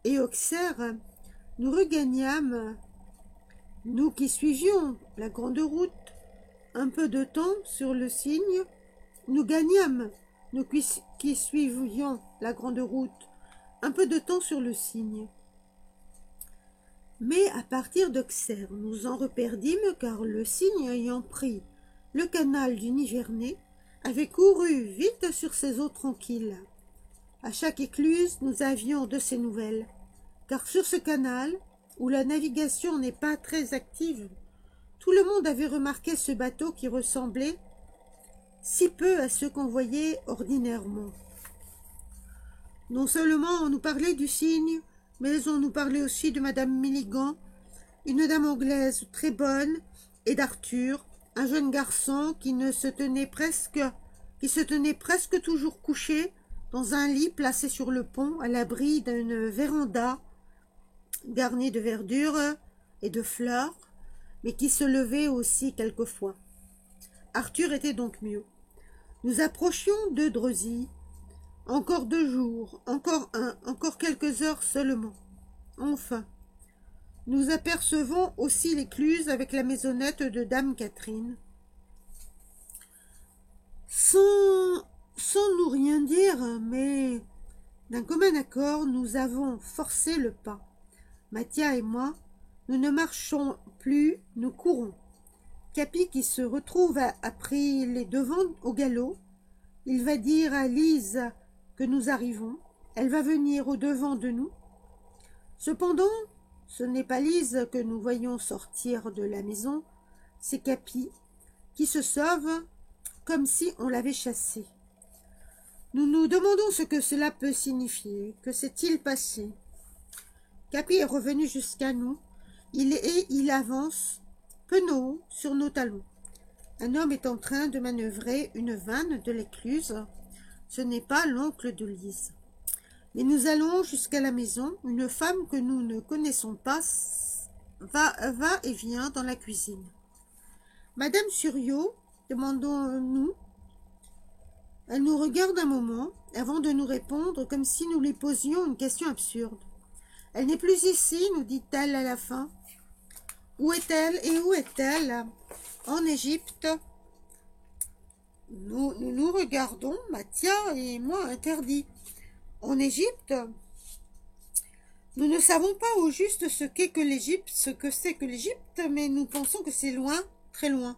et Auxerre, nous regagnâmes, nous qui suivions la grande route, un peu de temps sur le cygne. Nous gagnâmes, nous qui suivions la grande route, un peu de temps sur le cygne. Mais à partir d'Auxerre, nous en reperdîmes, car le cygne ayant pris le canal du Nivernais, avait couru vite sur ses eaux tranquilles. À chaque écluse, nous avions de ses nouvelles, car sur ce canal, où la navigation n'est pas très active, tout le monde avait remarqué ce bateau qui ressemblait si peu à ceux qu'on voyait ordinairement. Non seulement on nous parlait du cygne, mais on nous parlait aussi de Madame Milligan, une dame anglaise très bonne, et d'Arthur, un jeune garçon qui se tenait presque toujours couché dans un lit placé sur le pont, à l'abri d'une véranda garnie de verdure et de fleurs, mais qui se levait aussi quelquefois. Arthur était donc mieux. Nous approchions de Dreuzy. Encore 2 jours, encore quelques heures seulement. Enfin, nous apercevons aussi l'écluse avec la maisonnette de Dame Catherine. Sans nous rien dire, mais d'un commun accord, nous avons forcé le pas. Mathia et moi, nous ne marchons plus, nous courons. Capi, qui se retrouve, a pris les devants au galop. Il va dire à Lise que nous arrivons. Elle va venir au-devant de nous. Cependant, Ce n'est pas Lise que nous voyons sortir de la maison, c'est Capi, qui se sauve comme si on l'avait chassé. Nous nous demandons ce que cela peut signifier. Que s'est-il passé? Capi est revenu jusqu'à nous. Il avance, penaud, sur nos talons. Un homme est en train de manœuvrer une vanne de l'écluse. Ce n'est pas l'oncle de Lise. Mais nous allons jusqu'à la maison. Une femme que nous ne connaissons pas va et vient dans la cuisine. Madame Suriot, demandons-nous. Elle nous regarde un moment avant de nous répondre comme si nous lui posions une question absurde. Elle n'est plus ici, nous dit-elle à la fin. Où est-elle et où est-elle? En Égypte. Nous regardons, Mathia et moi, interdits. En Égypte? Nous ne savons pas au juste ce qu'est que l'Égypte, ce que c'est que l'Égypte, mais nous pensons que c'est loin, très loin.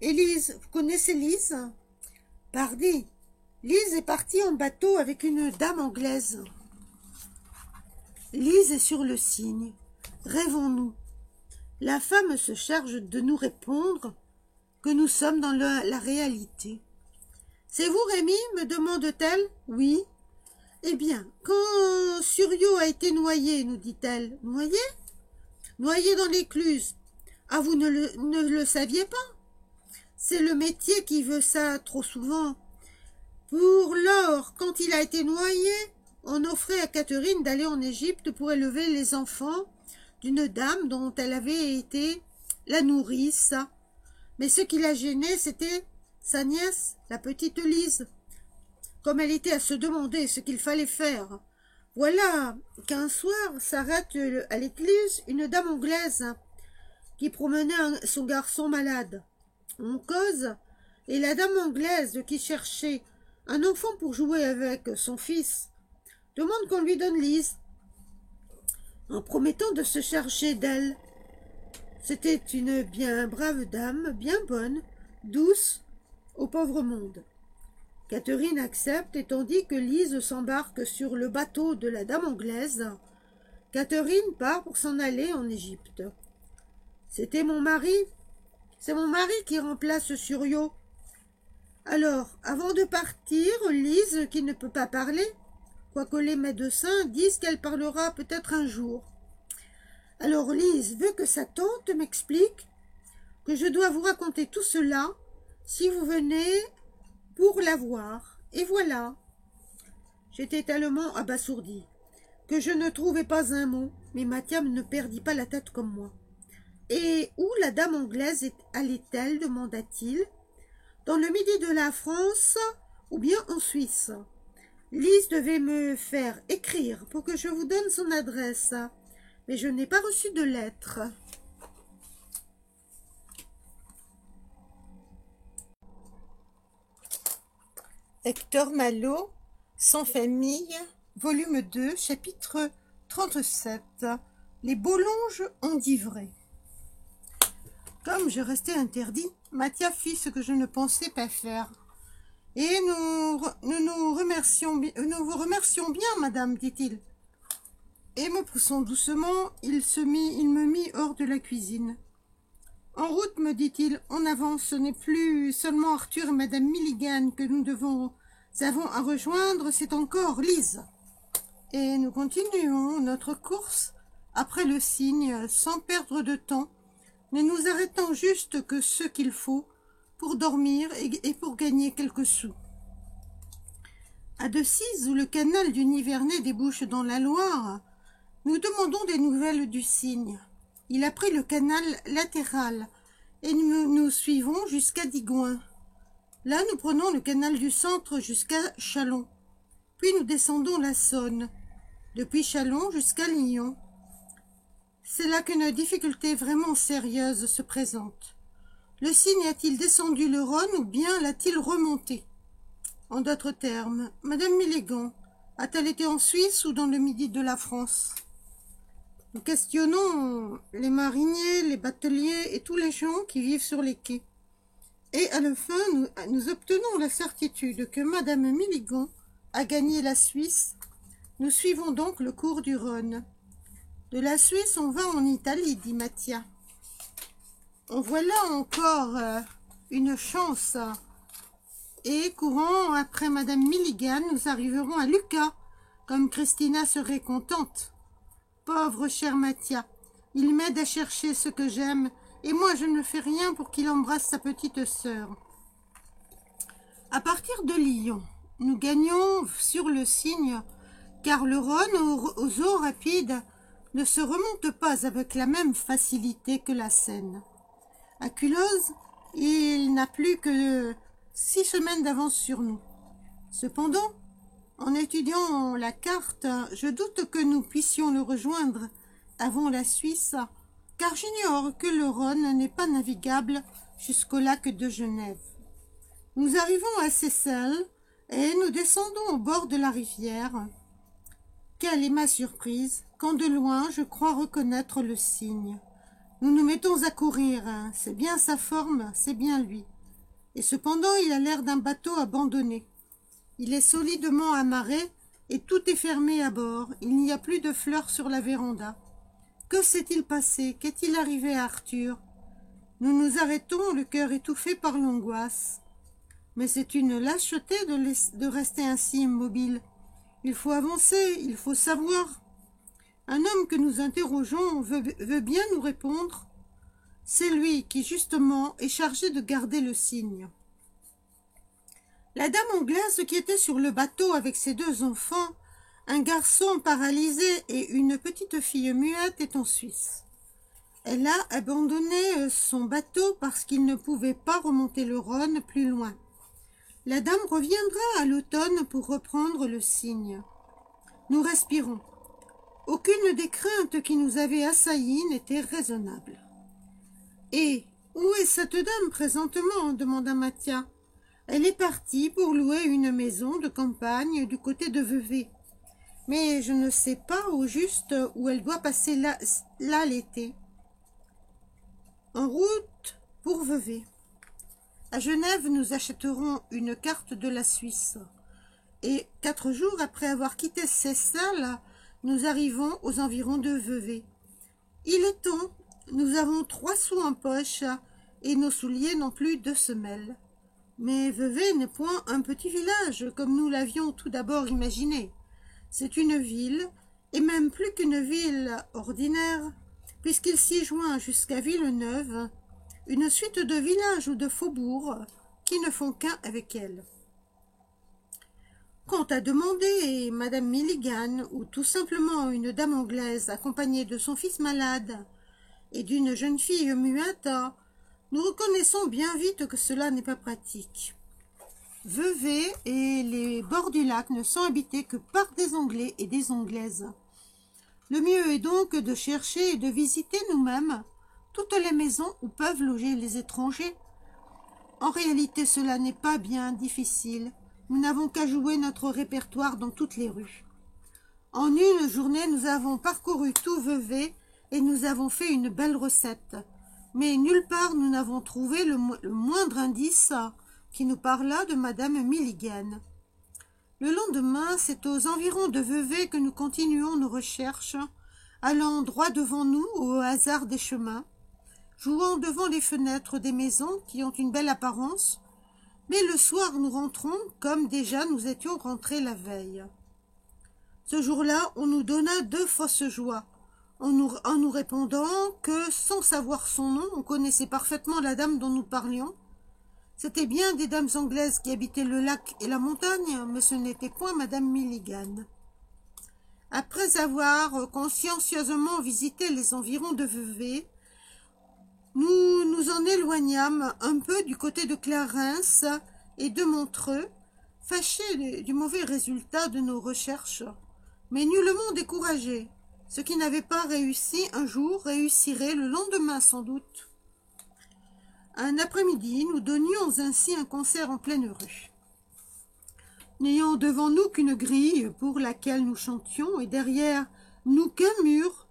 Élise, vous connaissez Lise? Pardi, Lise est partie en bateau avec une dame anglaise. Lise est sur le Cygne. Rêvons-nous. La femme se charge de nous répondre que nous sommes dans la réalité. C'est vous, Rémi? Me demande-t-elle. Oui. Eh bien, quand Suriot a été noyé, nous dit-elle. Noyé? Noyé dans l'écluse. Ah, vous ne le saviez pas? C'est le métier qui veut ça trop souvent. Pour lors, quand il a été noyé, on offrait à Catherine d'aller en Égypte pour élever les enfants d'une dame dont elle avait été la nourrice. Mais ce qui la gênait, c'était sa nièce, la petite Lise. Comme elle était à se demander ce qu'il fallait faire. Voilà qu'un soir s'arrête à l'église une dame anglaise qui promenait son garçon malade. On cause, et la dame anglaise qui cherchait un enfant pour jouer avec son fils demande qu'on lui donne Lise, en promettant de se charger d'elle. C'était une bien brave dame, bien bonne, douce, au pauvre monde. Catherine accepte, et tandis que Lise s'embarque sur le bateau de la dame anglaise, Catherine part pour s'en aller en Égypte. C'était mon mari. C'est mon mari qui remplace Suriot. Alors, avant de partir, Lise, qui ne peut pas parler, quoique les médecins disent qu'elle parlera peut-être un jour. Alors Lise veut que sa tante m'explique que je dois vous raconter tout cela si vous venez pour la voir. Et voilà. J'étais tellement abasourdie que je ne trouvais pas un mot, mais Mathia ne perdit pas la tête comme moi. Et où la dame anglaise allait-elle, demanda-t-il? Dans le midi de la France ou bien en Suisse? Lise devait me faire écrire pour que je vous donne son adresse, mais je n'ai pas reçu de lettre. Hector Malot, Sans famille, volume 2, chapitre 37. Les Bollonges endivrés. Comme je restais interdit, Mathia fit ce que je ne pensais pas faire. Et nous vous remercions bien, madame, dit-il. Et me poussant doucement, il me mit hors de la cuisine. En route, me dit-il, en avant, ce n'est plus seulement Arthur et madame Milligan que nous avons à rejoindre, c'est encore Lise. Et nous continuons notre course après le Cygne, sans perdre de temps, ne nous arrêtant juste que ce qu'il faut pour dormir et pour gagner quelques sous. À Decize, où le canal du Nivernais débouche dans la Loire, nous demandons des nouvelles du Cygne. Il a pris le canal latéral et nous suivons jusqu'à Digoin. Là, nous prenons le canal du centre jusqu'à Châlons. Puis nous descendons la Saône, depuis Châlons jusqu'à Lyon. C'est là qu'une difficulté vraiment sérieuse se présente. Le Cygne a-t-il descendu le Rhône ou bien l'a-t-il remonté? En d'autres termes, madame Milligan a-t-elle été en Suisse ou dans le midi de la France? Nous questionnons les mariniers, les bateliers et tous les gens qui vivent sur les quais. Et à la fin, nous obtenons la certitude que madame Milligan a gagné la Suisse. Nous suivons donc le cours du Rhône. De la Suisse, on va en Italie, dit Mattia. En voilà encore une chance. Et courant après Madame Milligan, nous arriverons à Lucca, comme Christina serait contente. Pauvre cher Mattia, il m'aide à chercher ce que j'aime, et moi je ne fais rien pour qu'il embrasse sa petite sœur. À partir de Lyon, nous gagnons sur le Cygne, car le Rhône aux eaux rapides ne se remonte pas avec la même facilité que la Seine. À Culose, il n'a plus que 6 semaines d'avance sur nous. Cependant, en étudiant la carte, je doute que nous puissions le rejoindre avant la Suisse, car j'ignore que le Rhône n'est pas navigable jusqu'au lac de Genève. Nous arrivons à Seyssel et nous descendons au bord de la rivière. Quelle est ma surprise quand de loin je crois reconnaître le Cygne. Nous nous mettons à courir, c'est bien sa forme, c'est bien lui. Et cependant il a l'air d'un bateau abandonné. Il est solidement amarré et tout est fermé à bord. Il n'y a plus de fleurs sur la véranda. Que s'est-il passé? Qu'est-il arrivé à Arthur? Nous nous arrêtons, le cœur étouffé par l'angoisse. Mais c'est une lâcheté de rester ainsi immobile. Il faut avancer, il faut savoir. Un homme que nous interrogeons veut bien nous répondre. C'est lui qui, justement, est chargé de garder le Cygne. La dame anglaise qui était sur le bateau avec ses 2 enfants, un garçon paralysé et une petite fille muette est en Suisse. Elle a abandonné son bateau parce qu'il ne pouvait pas remonter le Rhône plus loin. La dame reviendra à l'automne pour reprendre le Cygne. Nous respirons. Aucune des craintes qui nous avaient assaillis n'était raisonnable. « Et où est cette dame présentement ?» demanda Mattia. « Elle est partie pour louer une maison de campagne du côté de Vevey. Mais je ne sais pas au juste où elle doit passer là l'été. En route pour Vevey. À Genève, nous achèterons une carte de la Suisse. Et 4 jours après avoir quitté Seyssel, nous arrivons aux environs de Vevey. Il est temps, nous avons 3 sous en poche et nos souliers n'ont plus de semelles. Mais Vevey n'est point un petit village comme nous l'avions tout d'abord imaginé. C'est une ville, et même plus qu'une ville ordinaire, puisqu'il s'y joint jusqu'à Villeneuve, une suite de villages ou de faubourgs qui ne font qu'un avec elle. Quant à demander Madame Milligan, ou tout simplement une dame anglaise accompagnée de son fils malade et d'une jeune fille muette, nous reconnaissons bien vite que cela n'est pas pratique. Vevey et les bords du lac ne sont habités que par des Anglais et des Anglaises. Le mieux est donc de chercher et de visiter nous-mêmes toutes les maisons où peuvent loger les étrangers. En réalité, cela n'est pas bien difficile. Nous n'avons qu'à jouer notre répertoire dans toutes les rues. En une journée, nous avons parcouru tout Vevey et nous avons fait une belle recette. Mais nulle part nous n'avons trouvé le moindre indice qui nous parlât de Madame Milligan. Le lendemain, c'est aux environs de Vevey que nous continuons nos recherches, allant droit devant nous au hasard des chemins, jouant devant les fenêtres des maisons qui ont une belle apparence, mais le soir nous rentrons comme déjà nous étions rentrés la veille. Ce jour-là, on nous donna 2 fausses joies, en nous répondant que, sans savoir son nom, on connaissait parfaitement la dame dont nous parlions. C'était bien des dames anglaises qui habitaient le lac et la montagne, mais ce n'était point Madame Milligan. Après avoir consciencieusement visité les environs de Vevey, nous nous en éloignâmes un peu du côté de Clarens et de Montreux, fâchés du mauvais résultat de nos recherches, mais nullement découragés. Ce qui n'avait pas réussi un jour réussirait le lendemain sans doute. Un après-midi, nous donnions ainsi un concert en pleine rue. N'ayant devant nous qu'une grille pour laquelle nous chantions et derrière nous qu'un mur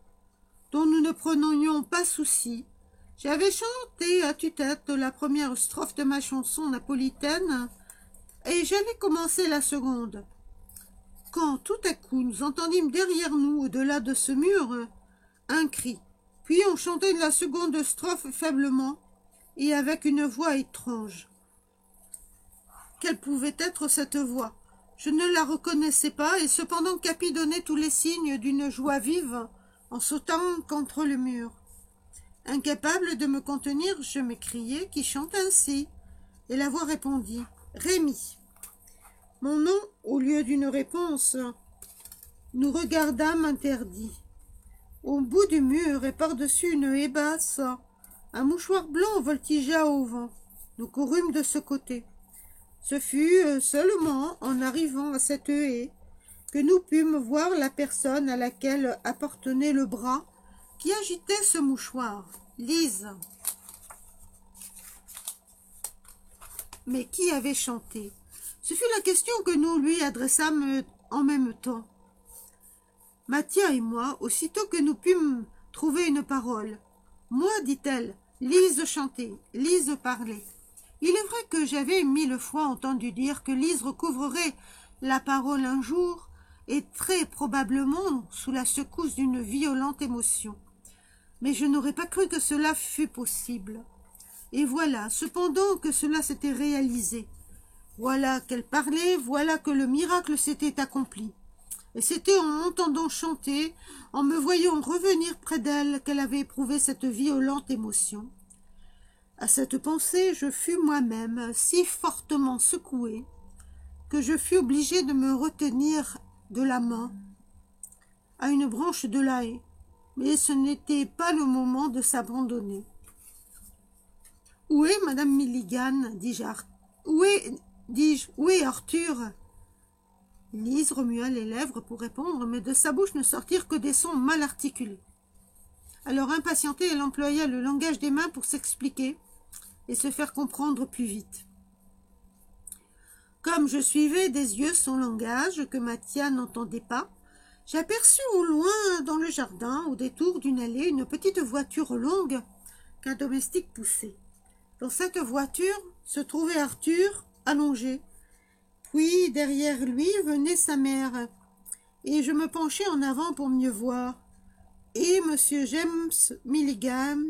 dont nous ne prenions pas souci, j'avais chanté à tue-tête la première strophe de ma chanson napolitaine et j'allais commencer la seconde. Quand tout à coup nous entendîmes derrière nous, au-delà de ce mur, un cri. Puis on chantait la seconde strophe faiblement et avec une voix étrange. Quelle pouvait être cette voix? Je ne la reconnaissais pas, et cependant Capi donnait tous les signes d'une joie vive en sautant contre le mur. Incapable de me contenir, je m'écriai « Qui chante ainsi ?» Et la voix répondit « Rémi ». Mon nom, au lieu d'une réponse, nous regardâmes interdits. Au bout du mur et par-dessus une haie basse, un mouchoir blanc voltigea au vent. Nous courûmes de ce côté. Ce fut seulement en arrivant à cette haie que nous pûmes voir la personne à laquelle appartenait le bras qui agitait ce mouchoir. Lise. Mais qui avait chanté? Ce fut la question que nous lui adressâmes en même temps. Mathia et moi, aussitôt que nous pûmes trouver une parole. Moi, dit-elle, Lise chantait, Lise parlait. Il est vrai que j'avais 1000 fois entendu dire que Lise recouvrerait la parole un jour, et très probablement sous la secousse d'une violente émotion. Mais je n'aurais pas cru que cela fût possible. Et voilà, cependant que cela s'était réalisé. Voilà qu'elle parlait, voilà que le miracle s'était accompli. Et c'était en m'entendant chanter, en me voyant revenir près d'elle, qu'elle avait éprouvé cette violente émotion. À cette pensée, je fus moi-même si fortement secoué que je fus obligé de me retenir de la main à une branche de la haie. Mais ce n'était pas le moment de s'abandonner. « Où est Madame Milligan ?» dis-je. « Où est Arthur ?» Lise remua les lèvres pour répondre, mais de sa bouche ne sortirent que des sons mal articulés. Alors impatientée, elle employa le langage des mains pour s'expliquer et se faire comprendre plus vite. Comme je suivais des yeux son langage, que Mathia n'entendait pas, j'aperçus au loin, dans le jardin, au détour d'une allée, une petite voiture longue qu'un domestique poussait. Dans cette voiture se trouvait Arthur, allongé. Puis, derrière lui, venait sa mère, et je me penchai en avant pour mieux voir. Et Monsieur James Milligan,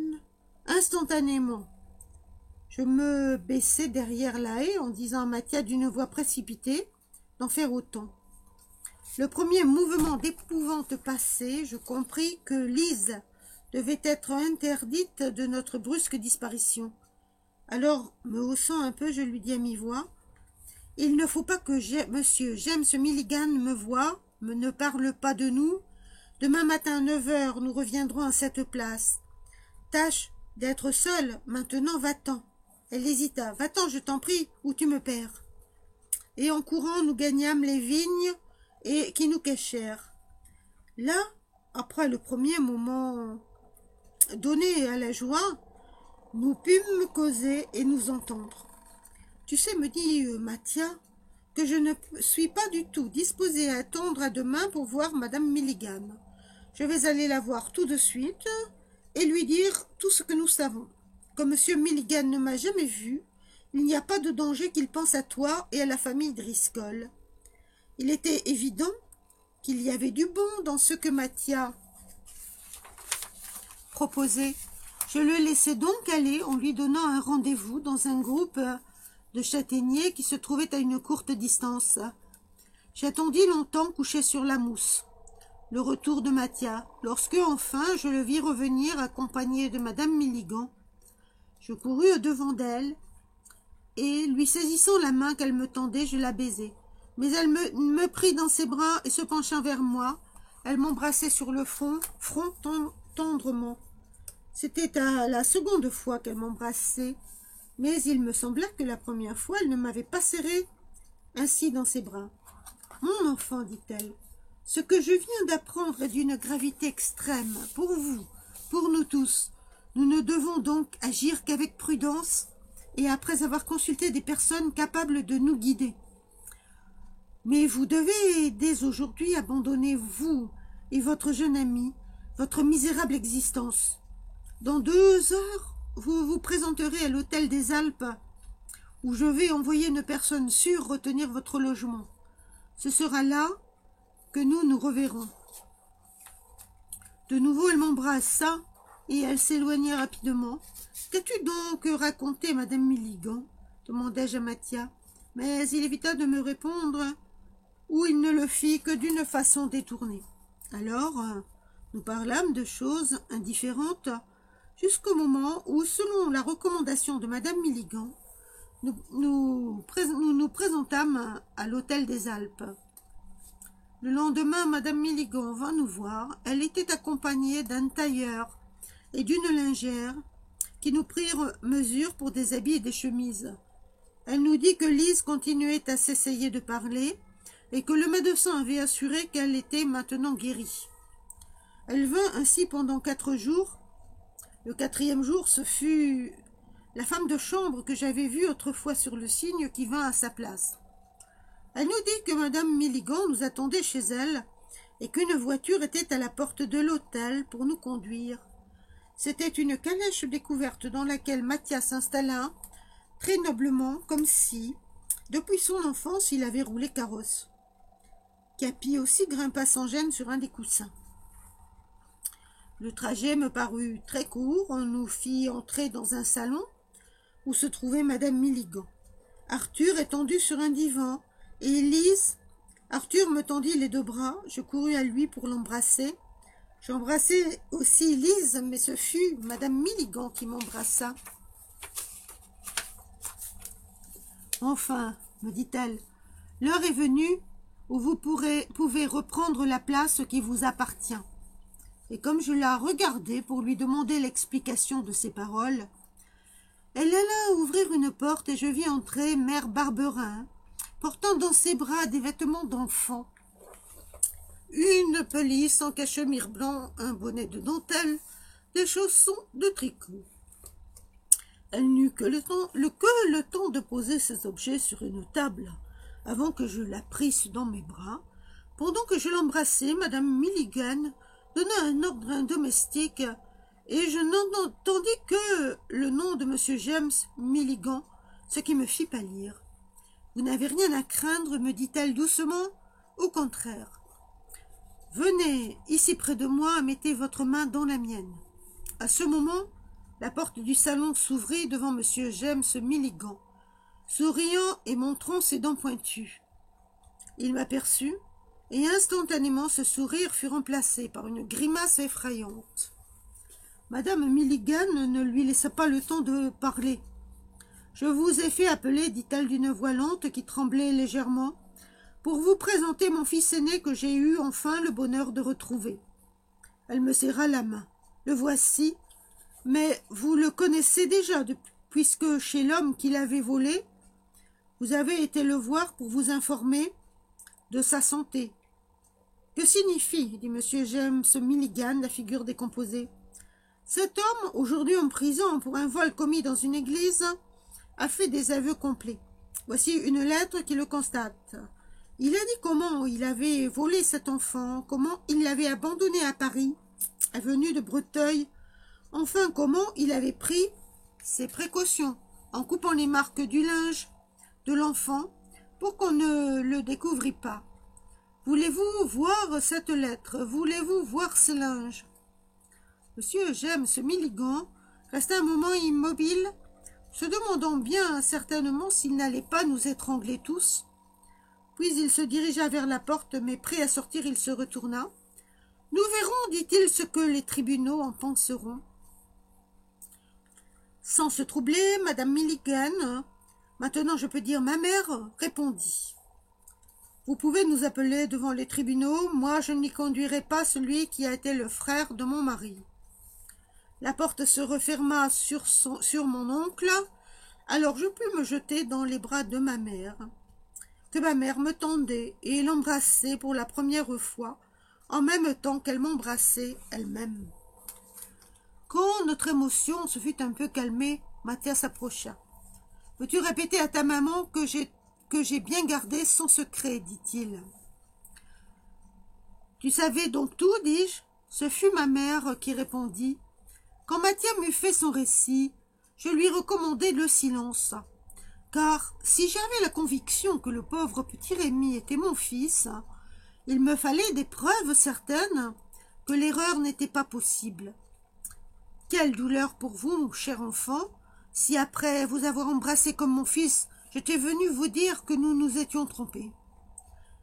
instantanément. Je me baissai derrière la haie en disant à Mathia d'une voix précipitée d'en faire autant. Le premier mouvement d'épouvante passé, je compris que Lise devait être interdite de notre brusque disparition. Alors, me haussant un peu, je lui dis à mi-voix, « Il ne faut pas que Monsieur James Milligan me voie, ne parle pas de nous. Demain matin à 9 h, nous reviendrons à cette place. Tâche d'être seule, maintenant va-t'en. » Elle hésita. « Va-t'en, je t'en prie, ou tu me perds. » Et en courant, nous gagnâmes les vignes et qui nous cachèrent. Là, après le premier moment donné à la joie, nous pûmes causer et nous entendre. Tu sais, me dit Mathia, que je ne suis pas du tout disposée à attendre à demain pour voir Madame Milligan. Je vais aller la voir tout de suite et lui dire tout ce que nous savons. Comme Monsieur Milligan ne m'a jamais vu, il n'y a pas de danger qu'il pense à toi et à la famille Driscoll. Il était évident qu'il y avait du bon dans ce que Mathia proposait. Je le laissai donc aller en lui donnant un rendez-vous dans un groupe de châtaigniers qui se trouvait à une courte distance. J'attendis longtemps couché sur la mousse le retour de Mathia, lorsque enfin je le vis revenir accompagné de Madame Milligan. Je courus au-devant d'elle, et, lui saisissant la main qu'elle me tendait, je la baisai. Mais elle me prit dans ses bras et se penchant vers moi, elle m'embrassait sur le front tendrement. C'était à la seconde fois qu'elle m'embrassait, mais il me sembla que la première fois, elle ne m'avait pas serré ainsi dans ses bras. « Mon enfant, dit-elle, ce que je viens d'apprendre est d'une gravité extrême pour vous, pour nous tous. Nous ne devons donc agir qu'avec prudence et après avoir consulté des personnes capables de nous guider. Mais vous devez dès aujourd'hui abandonner, vous et votre jeune ami, votre misérable existence. Dans 2 heures, vous vous présenterez à l'hôtel des Alpes, où je vais envoyer une personne sûre retenir votre logement. Ce sera là que nous nous reverrons. De nouveau, elle m'embrassa et elle s'éloignait rapidement. « Qu'as-tu donc raconté, Madame Milligan ?» demandai-je à Mathia. Mais il évita de me répondre, ou il ne le fit que d'une façon détournée. Alors, nous parlâmes de choses indifférentes jusqu'au moment où, selon la recommandation de Madame Milligan, nous présentâmes à l'hôtel des Alpes. Le lendemain, Madame Milligan vint nous voir. Elle était accompagnée d'un tailleur et d'une lingère qui nous prirent mesure pour des habits et des chemises. Elle nous dit que Lise continuait à s'essayer de parler et que le médecin avait assuré qu'elle était maintenant guérie. Elle vint ainsi pendant 4 jours. Le 4e jour, ce fut la femme de chambre que j'avais vue autrefois sur le cygne qui vint à sa place. Elle nous dit que Madame Milligan nous attendait chez elle et qu'une voiture était à la porte de l'hôtel pour nous conduire. C'était une calèche découverte dans laquelle Mathia s'installa très noblement, comme si, depuis son enfance, il avait roulé carrosse. Capi aussi grimpa sans gêne sur un des coussins. Le trajet me parut très court. On nous fit entrer dans un salon où se trouvait Madame Milligan. Arthur étendu sur un divan et Lise. Arthur me tendit les 2 bras. Je courus à lui pour l'embrasser. J'embrassai aussi Lise, mais ce fut Madame Milligan qui m'embrassa. « Enfin, me dit-elle, l'heure est venue où vous pouvez reprendre la place qui vous appartient. » Et comme je la regardais pour lui demander l'explication de ses paroles, elle alla ouvrir une porte et je vis entrer Mère Barberin, portant dans ses bras des vêtements d'enfant, une pelisse en cachemire blanc, un bonnet de dentelle, des chaussons de tricot. Elle n'eut que le temps de poser ces objets sur une table avant que je la prisse dans mes bras. Pendant que je l'embrassais, Madame Milligan donna un ordre à un domestique et je n'entendis que le nom de Monsieur James Milligan, ce qui me fit pâlir. « Vous n'avez rien à craindre, me dit-elle doucement. Au contraire. Venez ici près de moi, mettez votre main dans la mienne. » À ce moment, la porte du salon s'ouvrit devant Monsieur James Milligan, souriant et montrant ses dents pointues. Il m'aperçut, et instantanément ce sourire fut remplacé par une grimace effrayante. Madame Milligan ne lui laissa pas le temps de parler. « Je vous ai fait appeler, dit-elle d'une voix lente qui tremblait légèrement, pour vous présenter mon fils aîné que j'ai eu enfin le bonheur de retrouver. » Elle me serra la main. « Le voici, mais vous le connaissez déjà, puisque chez l'homme qui l'avait volé, vous avez été le voir pour vous informer de sa santé. » « Que signifie, dit M. James Milligan, la figure décomposée. Cet homme, aujourd'hui en prison pour un vol commis dans une église, a fait des aveux complets. Voici une lettre qui le constate. Il a dit comment il avait volé cet enfant, comment il l'avait abandonné à Paris, avenue de Breteuil, enfin comment il avait pris ses précautions en coupant les marques du linge de l'enfant pour qu'on ne le découvrit pas. Voulez-vous voir cette lettre? Voulez-vous voir ce linge? Monsieur James Milligan resta un moment immobile, se demandant bien certainement s'il n'allait pas nous étrangler tous. Puis il se dirigea vers la porte, mais prêt à sortir, il se retourna. « Nous verrons, dit-il, ce que les tribunaux en penseront. » Sans se troubler, Madame Milligan, maintenant je peux dire ma mère, répondit. Vous pouvez nous appeler devant les tribunaux, moi je n'y conduirai pas celui qui a été le frère de mon mari. La porte se referma sur mon oncle, alors je pus me jeter dans les bras de ma mère, que ma mère me tendait et l'embrassait pour la première fois, en même temps qu'elle m'embrassait elle-même. Quand notre émotion se fut un peu calmée, Mathia s'approcha. « Peux-tu répéter à ta maman que j'ai bien gardé son secret, dit-il. Tu savais donc tout, dis-je. Ce fut ma mère qui répondit. Quand Mathia m'eut fait son récit, je lui recommandai le silence. Car si j'avais la conviction que le pauvre petit Rémi était mon fils, il me fallait des preuves certaines que l'erreur n'était pas possible. Quelle douleur pour vous, cher enfant, si après vous avoir embrassé comme mon fils, j'étais venu vous dire que nous nous étions trompés.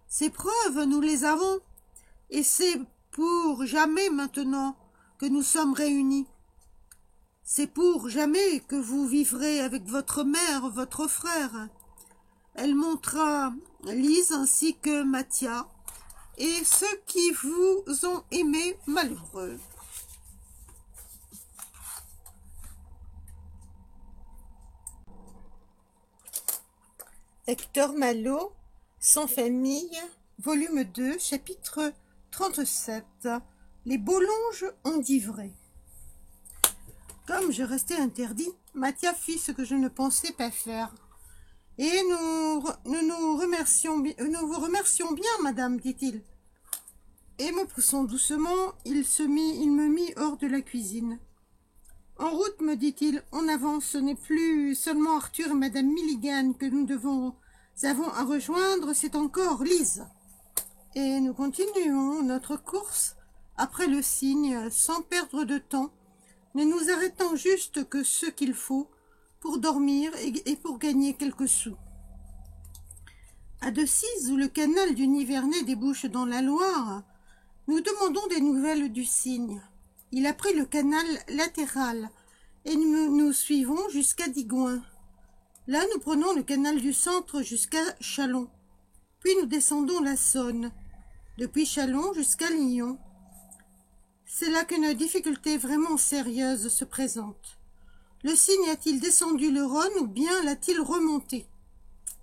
Ces preuves, nous les avons, et c'est pour jamais maintenant que nous sommes réunis. C'est pour jamais que vous vivrez avec votre mère, votre frère. Elle montra Lise ainsi que Mathia, et ceux qui vous ont aimé malheureux. Hector Malot, Sans famille, volume 2, chapitre 37. Les Bollonges enivrés. Comme je restais interdit, Mathia fit ce que je ne pensais pas faire. Et nous vous remercions bien, madame, dit-il. Et me poussant doucement, il me mit hors de la cuisine. En route, me dit-il, en avant, ce n'est plus seulement Arthur et madame Milligan que nous avons à rejoindre, c'est encore Lise. Et nous continuons notre course après le cygne, sans perdre de temps, ne nous arrêtant juste que ce qu'il faut pour dormir et pour gagner quelques sous. À Decize, où le canal du Nivernais débouche dans la Loire, nous demandons des nouvelles du cygne. Il a pris le canal latéral et nous suivons jusqu'à Digoin. Là, nous prenons le canal du centre jusqu'à Châlons. Puis nous descendons la Saône, depuis Châlons jusqu'à Lyon. C'est là qu'une difficulté vraiment sérieuse se présente. Le cygne a-t-il descendu le Rhône ou bien l'a-t-il remonté?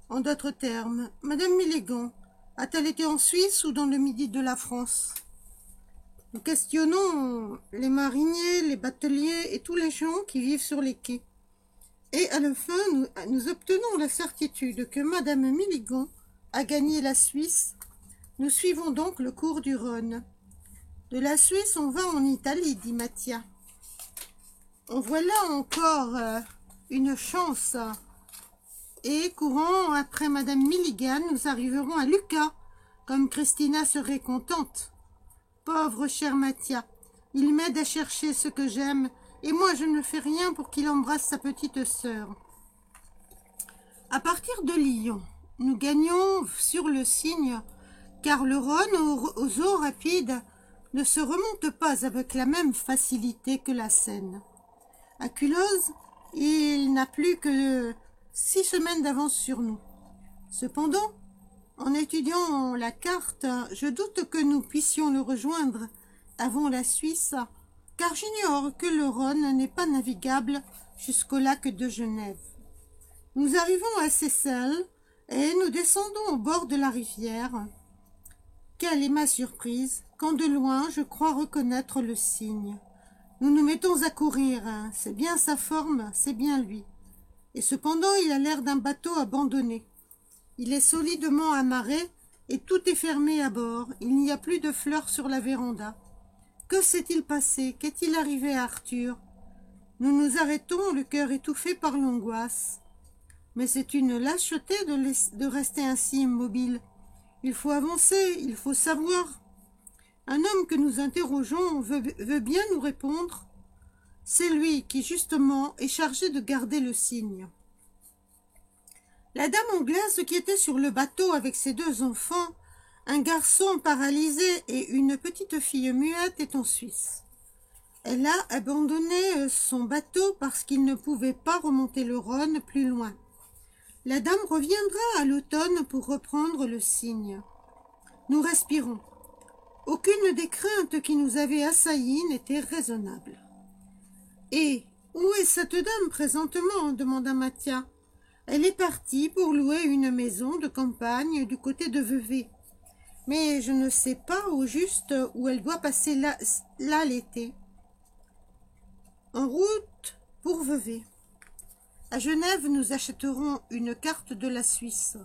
En d'autres termes, madame Milligan a-t-elle été en Suisse ou dans le midi de la France? Nous questionnons les mariniers, les bateliers et tous les gens qui vivent sur les quais. Et à la fin, nous obtenons la certitude que madame Milligan a gagné la Suisse. Nous suivons donc le cours du Rhône. De la Suisse, on va en Italie, dit Mathia. En voilà encore une chance. Et courant après madame Milligan, nous arriverons à Lucca, comme Christina serait contente. Pauvre cher Mathia, il m'aide à chercher ce que j'aime, et moi je ne fais rien pour qu'il embrasse sa petite sœur. À partir de Lyon, nous gagnons sur le cygne, car le Rhône aux eaux rapides ne se remonte pas avec la même facilité que la Seine. À Culose, il n'a plus que 6 semaines d'avance sur nous. Cependant, en étudiant la carte, je doute que nous puissions le rejoindre avant la Suisse, car j'ignore que le Rhône n'est pas navigable jusqu'au lac de Genève. Nous arrivons à Seyssel et nous descendons au bord de la rivière. Quelle est ma surprise quand de loin je crois reconnaître le cygne. Nous nous mettons à courir, c'est bien sa forme, c'est bien lui. Et cependant il a l'air d'un bateau abandonné. Il est solidement amarré et tout est fermé à bord. Il n'y a plus de fleurs sur la véranda. Que s'est-il passé? Qu'est-il arrivé à Arthur? Nous nous arrêtons, le cœur étouffé par l'angoisse. Mais c'est une lâcheté de rester ainsi immobile. Il faut avancer, il faut savoir. Un homme que nous interrogeons veut bien nous répondre. C'est lui qui, justement, est chargé de garder le cygne. La dame anglaise qui était sur le bateau avec ses 2 enfants, un garçon paralysé et une petite fille muette est en Suisse. Elle a abandonné son bateau parce qu'il ne pouvait pas remonter le Rhône plus loin. La dame reviendra à l'automne pour reprendre le cygne. Nous respirons. Aucune des craintes qui nous avaient assaillis n'était raisonnable. « Et où est cette dame présentement ?» demanda Mathia. « Elle est partie pour louer une maison de campagne du côté de Vevey. Mais je ne sais pas au juste où elle doit passer là l'été. » En route pour Vevey. À Genève, nous achèterons une carte de la Suisse.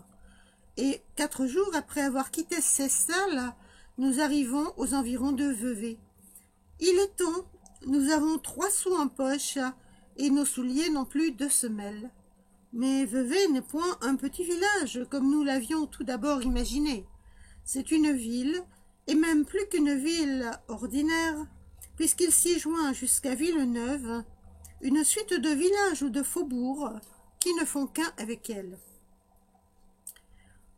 Et 4 jours après avoir quitté Seyssel, nous arrivons aux environs de Vevey. Il est temps, nous avons 3 sous en poche et nos souliers n'ont plus de semelles. Mais Vevey n'est point un petit village comme nous l'avions tout d'abord imaginé. C'est une ville et même plus qu'une ville ordinaire, puisqu'il s'y joint jusqu'à Villeneuve une suite de villages ou de faubourgs qui ne font qu'un avec elle.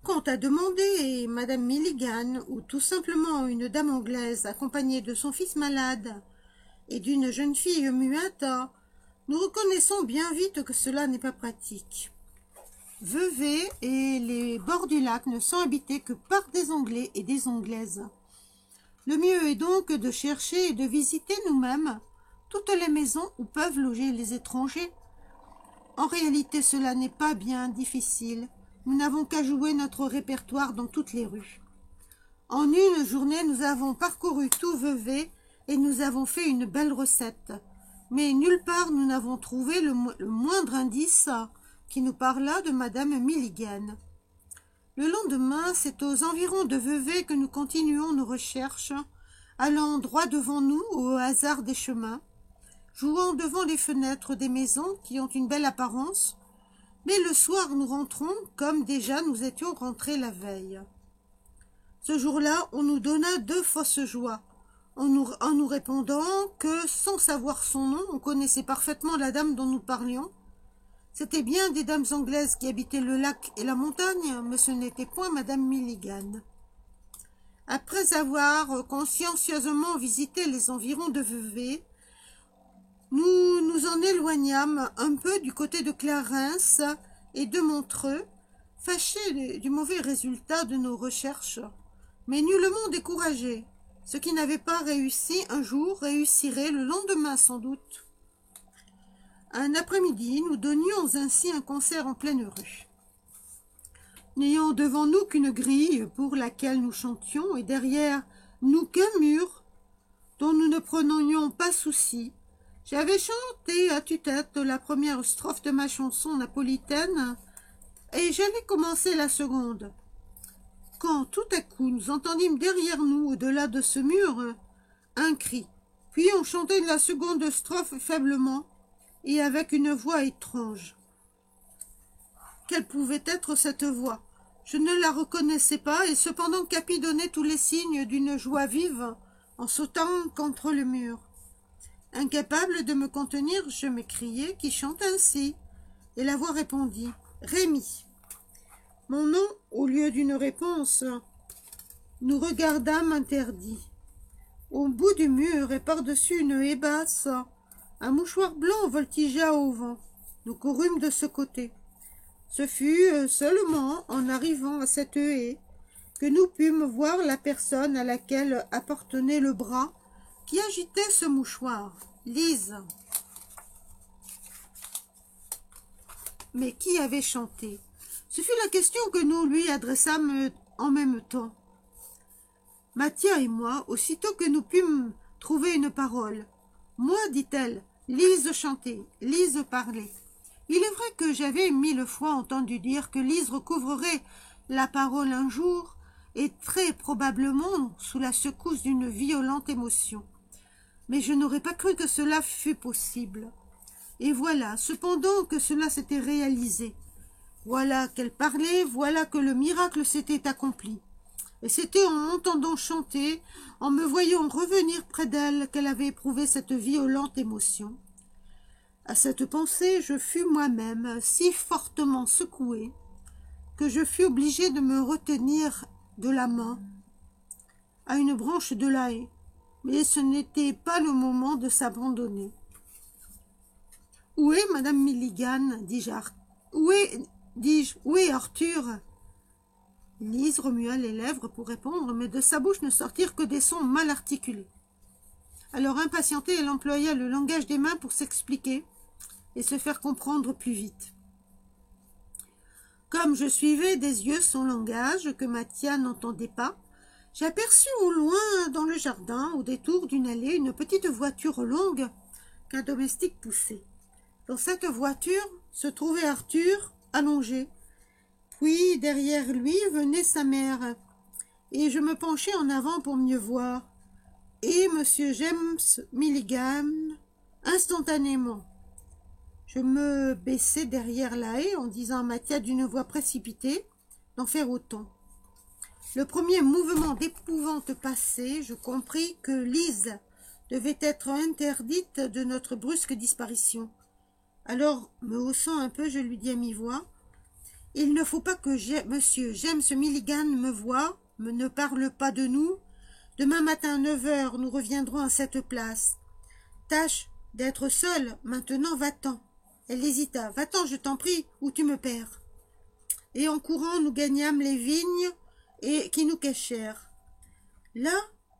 Quant à demander Madame Milligan, ou tout simplement une dame anglaise accompagnée de son fils malade et d'une jeune fille muette, nous reconnaissons bien vite que cela n'est pas pratique. Vevey et les bords du lac ne sont habités que par des Anglais et des Anglaises. Le mieux est donc de chercher et de visiter nous-mêmes toutes les maisons où peuvent loger les étrangers. En réalité, cela n'est pas bien difficile. Nous n'avons qu'à jouer notre répertoire dans toutes les rues. En une journée, nous avons parcouru tout Vevey et nous avons fait une belle recette. Mais nulle part nous n'avons trouvé le moindre indice qui nous parlât de Madame Milligan. Le lendemain, c'est aux environs de Vevey que nous continuons nos recherches, allant droit devant nous au hasard des chemins, jouant devant les fenêtres des maisons qui ont une belle apparence, mais le soir nous rentrons comme déjà nous étions rentrés la veille. Ce jour-là, on nous donna deux fausses joies, en nous répondant que, sans savoir son nom, on connaissait parfaitement la dame dont nous parlions. C'était bien des dames anglaises qui habitaient le lac et la montagne, mais ce n'était point Madame Milligan. Après avoir consciencieusement visité les environs de Vevey, nous nous en éloignâmes un peu du côté de Clarens et de Montreux, fâchés du mauvais résultat de nos recherches, mais nullement découragés. Ce qui n'avait pas réussi un jour réussirait le lendemain sans doute. Un après-midi, nous donnions ainsi un concert en pleine rue. N'ayant devant nous qu'une grille pour laquelle nous chantions et derrière nous qu'un mur dont nous ne prenions pas souci, j'avais chanté à tue-tête la première strophe de ma chanson napolitaine et j'allais commencer la seconde. Quand tout à coup nous entendîmes derrière nous, au-delà de ce mur, un cri. Puis on chantait la seconde strophe faiblement et avec une voix étrange. Quelle pouvait être cette voix? Je ne la reconnaissais pas et cependant Capi donnait tous les signes d'une joie vive en sautant contre le mur. Incapable de me contenir, je m'écriai qui chante ainsi, et la voix répondit « Rémi ». Mon nom, au lieu d'une réponse, nous regardâmes interdits. Au bout du mur et par-dessus une haie basse, un mouchoir blanc voltigea au vent. Nous courûmes de ce côté. Ce fut seulement en arrivant à cette haie que nous pûmes voir la personne à laquelle appartenait le bras qui agitait ce mouchoir. Lise. Mais qui avait chanté? Ce fut la question que nous lui adressâmes en même temps. Mathia et moi, aussitôt que nous pûmes trouver une parole. Moi, dit-elle, Lise chantait, Lise parlait. Il est vrai que j'avais 1000 fois entendu dire que Lise recouvrerait la parole un jour, et très probablement sous la secousse d'une violente émotion. Mais je n'aurais pas cru que cela fût possible. Et voilà, cependant que cela s'était réalisé. Voilà qu'elle parlait, voilà que le miracle s'était accompli. Et c'était en m'entendant chanter, en me voyant revenir près d'elle, qu'elle avait éprouvé cette violente émotion. À cette pensée, je fus moi-même si fortement secoué que je fus obligé de me retenir de la main à une branche de la haie. Mais ce n'était pas le moment de s'abandonner. « Où est Madame Milligan ?» dis-je. « Où est Arthur ?» Lise remua les lèvres pour répondre, mais de sa bouche ne sortirent que des sons mal articulés. Alors impatientée, elle employa le langage des mains pour s'expliquer et se faire comprendre plus vite. Comme je suivais des yeux son langage que Mathia n'entendait pas, j'aperçus au loin, dans le jardin, au détour d'une allée, une petite voiture longue qu'un domestique poussait. Dans cette voiture se trouvait Arthur, allongé. Puis, derrière lui, venait sa mère, et je me penchai en avant pour mieux voir. Et M. James Milligan, instantanément. Je me baissai derrière la haie en disant à Mathia d'une voix précipitée d'en faire autant. Le premier mouvement d'épouvante passé, je compris que Lise devait être interdite de notre brusque disparition. Alors, me haussant un peu, je lui dis à mi-voix, « Il ne faut pas que monsieur James Milligan me voie, ne parle pas de nous. Demain matin à 9 heures, nous reviendrons à cette place. Tâche d'être seule, maintenant va-t'en. » Elle hésita. « Va-t'en, je t'en prie, ou tu me perds. » Et en courant, nous gagnâmes les vignes et qui nous cachèrent. Là,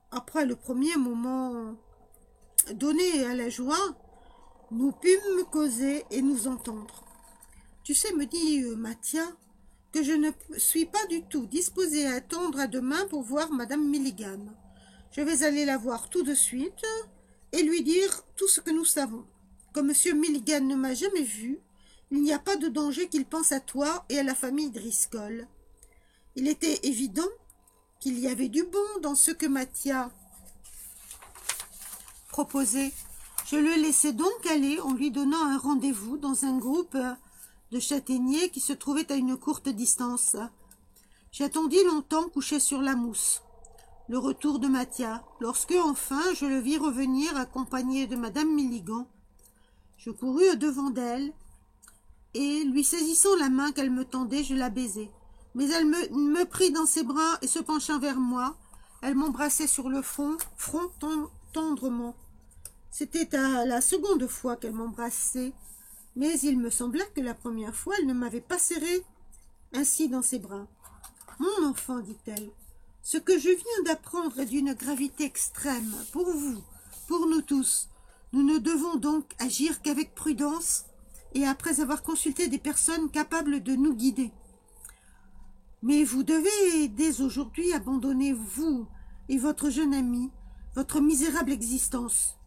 après le premier moment donné à la joie, nous pûmes causer et nous entendre. Tu sais, me dit Mathia, que je ne suis pas du tout disposée à attendre à demain pour voir Madame Milligan. Je vais aller la voir tout de suite et lui dire tout ce que nous savons. Comme Monsieur Milligan ne m'a jamais vue, il n'y a pas de danger qu'il pense à toi et à la famille Driscoll. Il était évident qu'il y avait du bon dans ce que Mathia proposait. Je le laissai donc aller en lui donnant un rendez-vous dans un groupe de châtaigniers qui se trouvait à une courte distance. J'attendis longtemps couché sur la mousse le retour de Mathia, lorsque enfin je le vis revenir accompagné de Madame Milligan. Je courus au-devant d'elle, et, lui saisissant la main qu'elle me tendait, je la baisai. Mais elle me prit dans ses bras et se penchant vers moi, elle m'embrassait sur le front tendrement. C'était la seconde fois qu'elle m'embrassait, mais il me sembla que la première fois, elle ne m'avait pas serré ainsi dans ses bras. « Mon enfant, dit-elle, ce que je viens d'apprendre est d'une gravité extrême pour vous, pour nous tous. Nous ne devons donc agir qu'avec prudence et après avoir consulté des personnes capables de nous guider. Mais vous devez dès aujourd'hui abandonner, vous et votre jeune ami, votre misérable existence.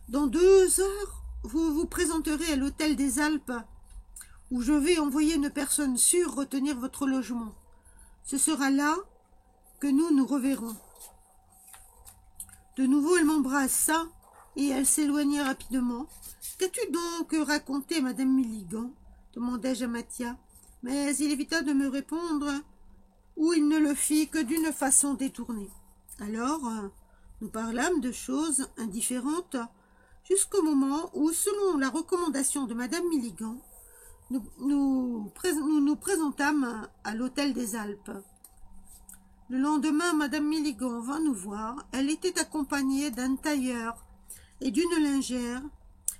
Dans 2 heures, vous vous présenterez à l'hôtel des Alpes, où je vais envoyer une personne sûre retenir votre logement. Ce sera là que nous nous reverrons. » De nouveau, elle m'embrassa et elle s'éloigna rapidement. « Qu'as-tu donc raconté, Madame Milligan ?» demandai-je à Mathia. Mais il évita de me répondre, ou il ne le fit que d'une façon détournée. Alors, nous parlâmes de choses indifférentes jusqu'au moment où, selon la recommandation de Madame Milligan, nous présentâmes à l'hôtel des Alpes. Le lendemain, Madame Milligan vint nous voir. Elle était accompagnée d'un tailleur et d'une lingère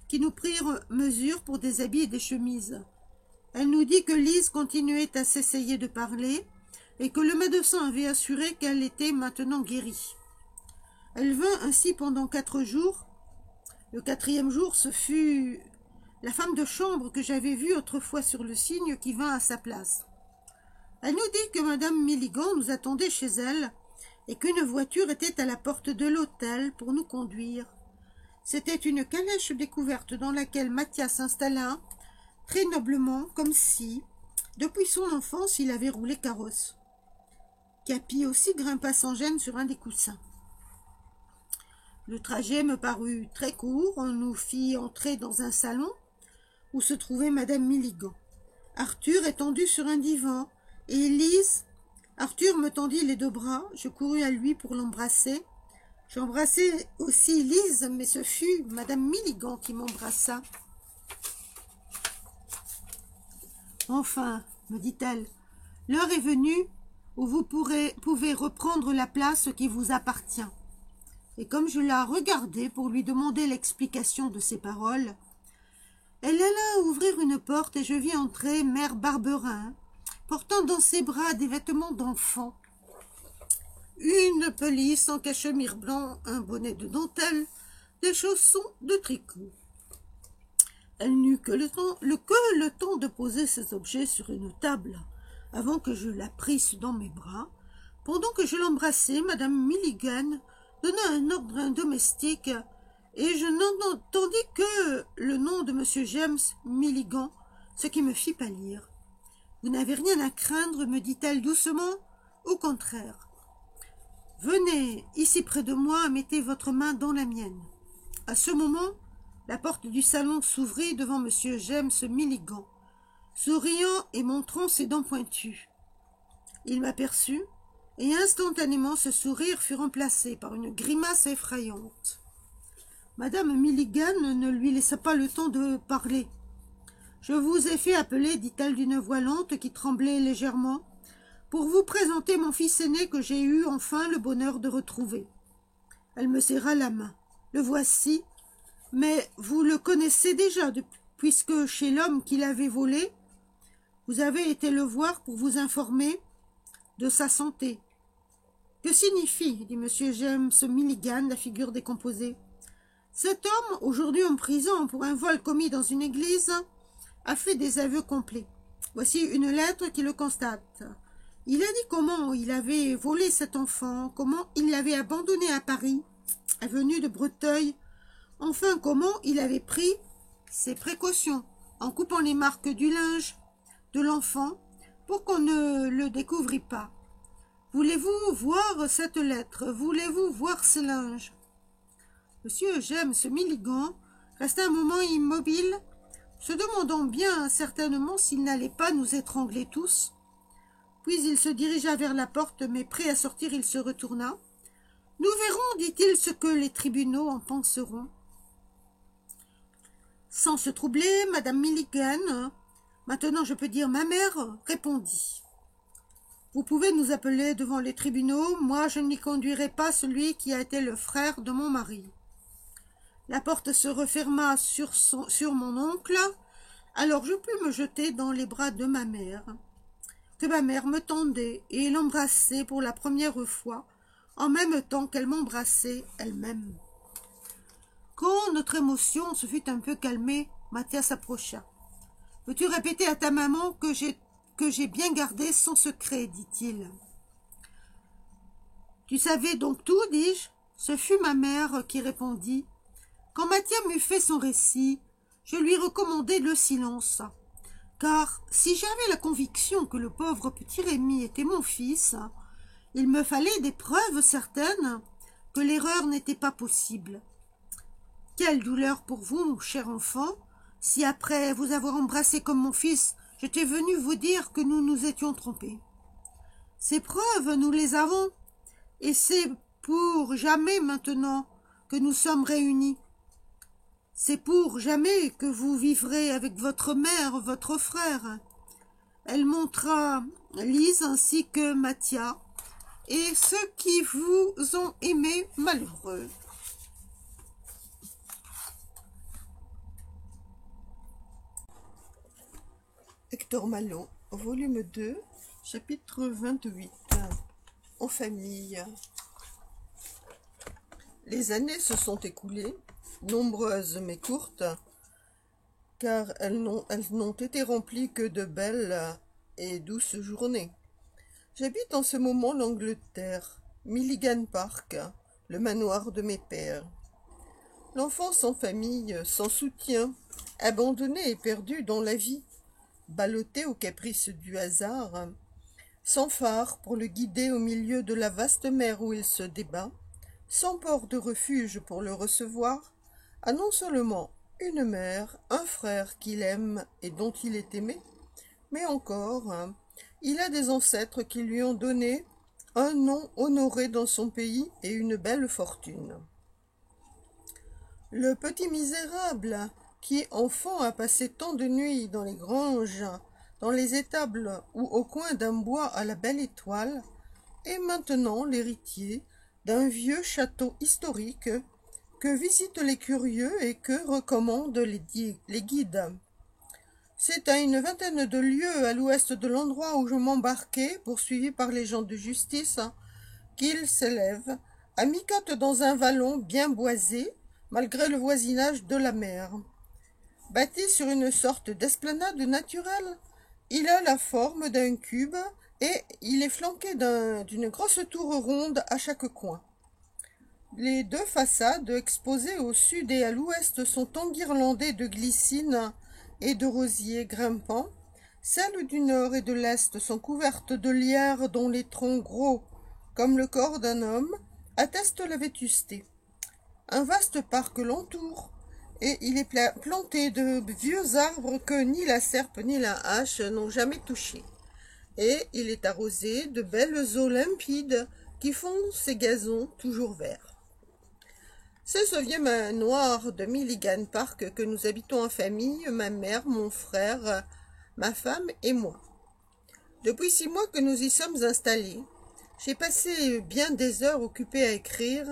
qui nous prirent mesure pour des habits et des chemises. Elle nous dit que Lise continuait à s'essayer de parler et que le médecin avait assuré qu'elle était maintenant guérie. Elle vint ainsi pendant 4 jours. Le 4e jour, ce fut la femme de chambre que j'avais vue autrefois sur le cygne qui vint à sa place. Elle nous dit que Madame Milligan nous attendait chez elle et qu'une voiture était à la porte de l'hôtel pour nous conduire. C'était une calèche découverte dans laquelle Mathia s'installa très noblement, comme si, depuis son enfance, il avait roulé carrosse. Capi aussi grimpa sans gêne sur un des coussins. Le trajet me parut très court. On nous fit entrer dans un salon où se trouvait Madame Milligan. Arthur étendu sur un divan, et Lise. Arthur me tendit les 2 bras. Je courus à lui pour l'embrasser. J'embrassai aussi Lise, mais ce fut Madame Milligan qui m'embrassa. « Enfin, me dit-elle, l'heure est venue où vous pouvez reprendre la place qui vous appartient. » Et comme je la regardais pour lui demander l'explication de ces paroles, elle alla ouvrir une porte et je vis entrer Mère Barberin, portant dans ses bras des vêtements d'enfant, une pelisse en cachemire blanc, un bonnet de dentelle, des chaussons de tricot. Elle n'eut que le temps de poser ces objets sur une table avant que je la prisse dans mes bras. Pendant que je l'embrassais, Madame Milligan donna un ordre à un domestique et je n'entendis que le nom de Monsieur James Milligan, ce qui me fit pâlir. « Vous n'avez rien à craindre, me dit-elle doucement, au contraire. Venez ici près de moi, mettez votre main dans la mienne. » À ce moment, la porte du salon s'ouvrit devant Monsieur James Milligan, souriant et montrant ses dents pointues. Il m'aperçut et instantanément ce sourire fut remplacé par une grimace effrayante. Madame Milligan ne lui laissa pas le temps de parler. « Je vous ai fait appeler, dit-elle d'une voix lente qui tremblait légèrement, pour vous présenter mon fils aîné que j'ai eu enfin le bonheur de retrouver. » Elle me serra la main. « Le voici, mais vous le connaissez déjà, puisque chez l'homme qui l'avait volé, vous avez été le voir pour vous informer de sa santé. »« Que signifie, dit M. James Milligan, la figure décomposée. Cet homme, aujourd'hui en prison pour un vol commis dans une église, a fait des aveux complets. Voici une lettre qui le constate. Il a dit comment il avait volé cet enfant, comment il l'avait abandonné à Paris, avenue de Breteuil, enfin comment il avait pris ses précautions en coupant les marques du linge de l'enfant pour qu'on ne le découvrit pas. Voulez-vous voir cette lettre? Voulez-vous voir ce linge? Monsieur James Milligan resta un moment immobile, se demandant bien certainement s'il n'allait pas nous étrangler tous. Puis il se dirigea vers la porte, mais prêt à sortir, il se retourna. « Nous verrons, dit-il, ce que les tribunaux en penseront. » Sans se troubler, Madame Milligan, maintenant je peux dire ma mère, répondit. « Vous pouvez nous appeler devant les tribunaux, moi je n'y conduirai pas celui qui a été le frère de mon mari. » La porte se referma sur mon oncle, alors je pus me jeter dans les bras de ma mère, que ma mère me tendait et l'embrassait pour la première fois, en même temps qu'elle m'embrassait elle-même. Quand notre émotion se fut un peu calmée, Mathias s'approcha. « Veux-tu répéter à ta maman que j'ai bien gardé son secret, dit-il. »« Tu savais donc tout, dis-je. » Ce fut ma mère qui répondit. Quand Mathias m'eut fait son récit, je lui recommandai le silence, car si j'avais la conviction que le pauvre petit Rémi était mon fils, il me fallait des preuves certaines que l'erreur n'était pas possible. Quelle douleur pour vous, mon cher enfant, si après vous avoir embrassé comme mon fils, j'étais venu vous dire que nous nous étions trompés. Ces preuves, nous les avons, et c'est pour jamais maintenant que nous sommes réunis. C'est pour jamais que vous vivrez avec votre mère, votre frère. Elle montra Lise ainsi que Mathias, et ceux qui vous ont aimé malheureux. Hector Malot, volume 2, chapitre 28. En famille. Les années se sont écoulées, nombreuses mais courtes, car elles n'ont été remplies que de belles et douces journées. J'habite en ce moment l'Angleterre, Milligan Park, le manoir de mes pères. L'enfant sans famille, sans soutien, abandonné et perdu dans la vie, ballotté aux caprices du hasard, sans phare pour le guider au milieu de la vaste mer où il se débat, sans port de refuge pour le recevoir, a non seulement une mère, un frère qu'il aime et dont il est aimé, mais encore, il a des ancêtres qui lui ont donné un nom honoré dans son pays et une belle fortune. Le petit misérable, qui enfant a passé tant de nuits dans les granges, dans les étables ou au coin d'un bois à la belle étoile, est maintenant l'héritier d'un vieux château historique que visitent les curieux et que recommandent les guides. C'est à une vingtaine de lieues à l'ouest de l'endroit où je m'embarquai, poursuivi par les gens de justice, qu'il s'élève, à mi-côte dans un vallon bien boisé, malgré le voisinage de la mer. Bâti sur une sorte d'esplanade naturelle, il a la forme d'un cube et il est flanqué d'une grosse tour ronde à chaque coin. Les deux façades, exposées au sud et à l'ouest, sont enguirlandées de glycines et de rosiers grimpants. Celles du nord et de l'est sont couvertes de lierres dont les troncs gros, comme le corps d'un homme, attestent la vétusté. Un vaste parc l'entoure, et il est planté de vieux arbres que ni la serpe ni la hache n'ont jamais touchés. et il est arrosé de belles eaux limpides qui font ses gazons toujours verts. C'est ce vieux manoir de Milligan Park que nous habitons en famille, ma mère, mon frère, ma femme et moi. Depuis 6 mois que nous y sommes installés, j'ai passé bien des heures occupées à écrire.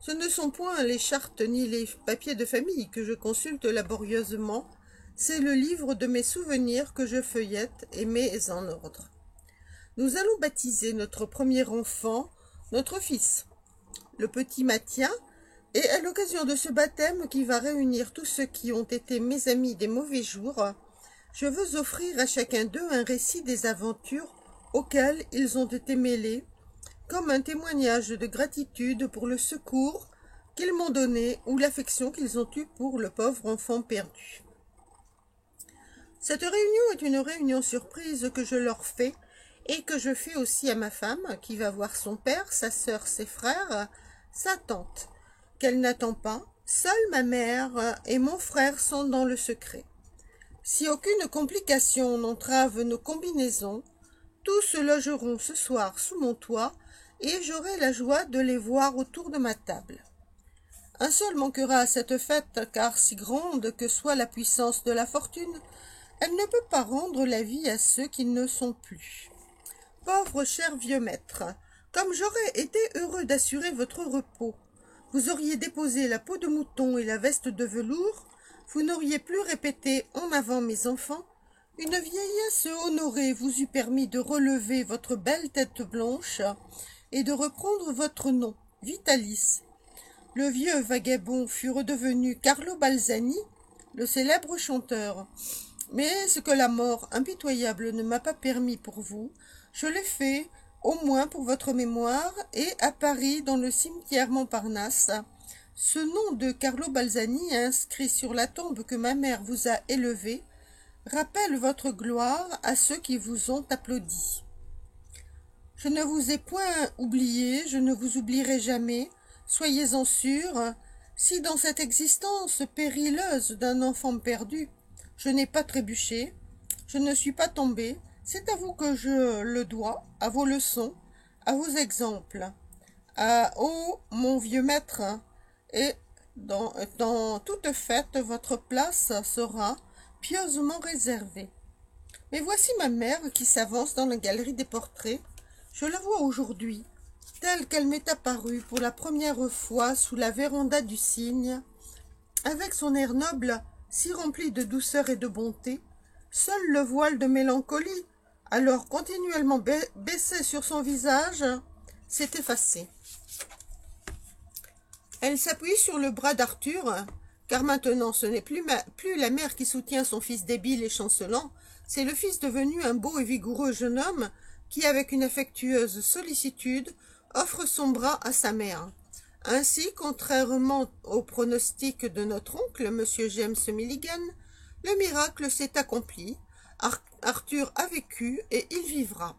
Ce ne sont point les chartes ni les papiers de famille que je consulte laborieusement, c'est le livre de mes souvenirs que je feuillette et mets en ordre. Nous allons baptiser notre premier enfant, notre fils, le petit Mathia, et à l'occasion de ce baptême qui va réunir tous ceux qui ont été mes amis des mauvais jours, je veux offrir à chacun d'eux un récit des aventures auxquelles ils ont été mêlés, comme un témoignage de gratitude pour le secours qu'ils m'ont donné ou l'affection qu'ils ont eue pour le pauvre enfant perdu. Cette réunion est une réunion surprise que je leur fais et que je fais aussi à ma femme, qui va voir son père, sa sœur, ses frères, sa tante, qu'elle n'attend pas. Seule ma mère et mon frère sont dans le secret. Si aucune complication n'entrave nos combinaisons, tous se logeront ce soir sous mon toit et j'aurai la joie de les voir autour de ma table. Un seul manquera à cette fête, car si grande que soit la puissance de la fortune, elle ne peut pas rendre la vie à ceux qui ne sont plus. Pauvre cher vieux maître, comme j'aurais été heureux d'assurer votre repos. Vous auriez déposé la peau de mouton et la veste de velours, vous n'auriez plus répété en avant mes enfants. Une vieillesse honorée vous eût permis de relever votre belle tête blanche et de reprendre votre nom, Vitalis. Le vieux vagabond fut redevenu Carlo Balzani, le célèbre chanteur. Mais ce que la mort impitoyable ne m'a pas permis pour vous, je l'ai fait, au moins pour votre mémoire, et à Paris, dans le cimetière Montparnasse. Ce nom de Carlo Balzani, inscrit sur la tombe que ma mère vous a élevée, rappelle votre gloire à ceux qui vous ont applaudi. Je ne vous ai point oublié, je ne vous oublierai jamais, soyez-en sûrs, si dans cette existence périleuse d'un enfant perdu, je n'ai pas trébuché, je ne suis pas tombé, c'est à vous que je le dois, à vos leçons, à vos exemples. Ô mon vieux maître, et dans toute fête, votre place sera pieusement réservée. Mais voici ma mère qui s'avance dans la galerie des portraits. Je la vois aujourd'hui, telle qu'elle m'est apparue pour la première fois sous la véranda du Cygne, avec son air noble, si rempli de douceur et de bonté. Seul le voile de mélancolie, alors continuellement baissé sur son visage, s'est effacé. Elle s'appuie sur le bras d'Arthur, car maintenant ce n'est plus la mère qui soutient son fils débile et chancelant, c'est le fils devenu un beau et vigoureux jeune homme qui, avec une affectueuse sollicitude, offre son bras à sa mère. Ainsi, contrairement au pronostic de notre oncle, M. James Milligan, le miracle s'est accompli, Arthur a vécu et il vivra.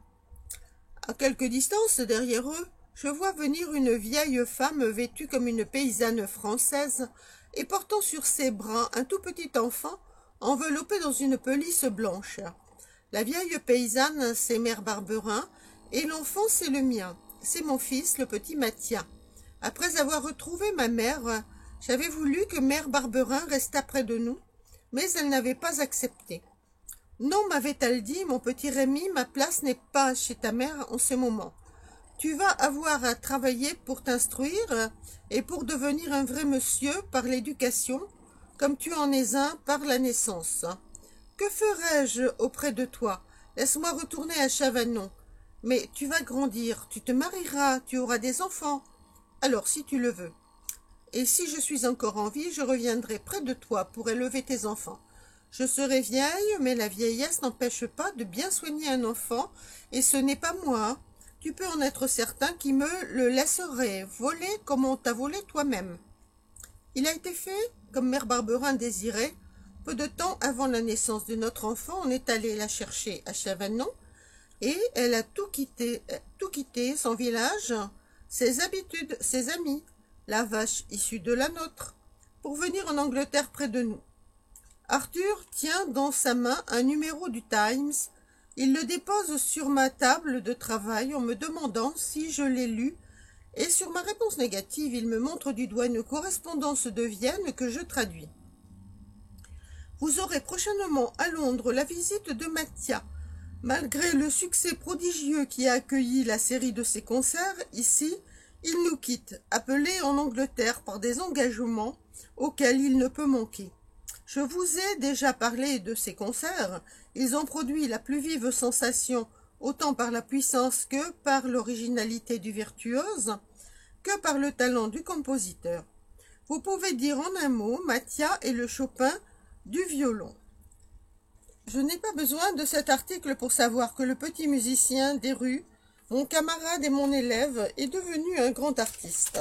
À quelque distance derrière eux, je vois venir une vieille femme vêtue comme une paysanne française et portant sur ses bras un tout petit enfant enveloppé dans une pelisse blanche. La vieille paysanne, c'est Mère Barberin, et l'enfant, c'est le mien. C'est mon fils, le petit Mathia. Après avoir retrouvé ma mère, j'avais voulu que Mère Barberin restât près de nous, mais elle n'avait pas accepté. Non, m'avait-elle dit, mon petit Rémi, ma place n'est pas chez ta mère en ce moment. Tu vas avoir à travailler pour t'instruire et pour devenir un vrai monsieur par l'éducation, comme tu en es un par la naissance. Que ferais-je auprès de toi? Laisse-moi retourner à Chavanon. Mais tu vas grandir, tu te marieras, tu auras des enfants. Alors, si tu le veux. Et si je suis encore en vie, je reviendrai près de toi pour élever tes enfants. Je serai vieille, mais la vieillesse n'empêche pas de bien soigner un enfant, et ce n'est pas moi. Tu peux en être certain qui me le laisserait voler comme on t'a volé toi-même. Il a été fait, comme Mère Barberin désirait. Peu de temps avant la naissance de notre enfant, on est allé la chercher à Chavanon, et elle a tout quitté, son village, ses habitudes, ses amis, la vache issue de la nôtre, pour venir en Angleterre près de nous. Arthur tient dans sa main un numéro du Times, Il le dépose sur ma table de travail en me demandant si je l'ai lu, et sur ma réponse négative, il me montre du doigt une correspondance de Vienne que je traduis. Vous aurez prochainement à Londres la visite de Mattia. Malgré le succès prodigieux qui a accueilli la série de ses concerts, ici, il nous quitte, appelé en Angleterre par des engagements auxquels il ne peut manquer. Je vous ai déjà parlé de ces concerts. Ils ont produit la plus vive sensation, autant par la puissance que par l'originalité du virtuose, que par le talent du compositeur. Vous pouvez dire en un mot, Mattia est le Chopin du violon. Je n'ai pas besoin de cet article pour savoir que le petit musicien des rues, mon camarade et mon élève, est devenu un grand artiste.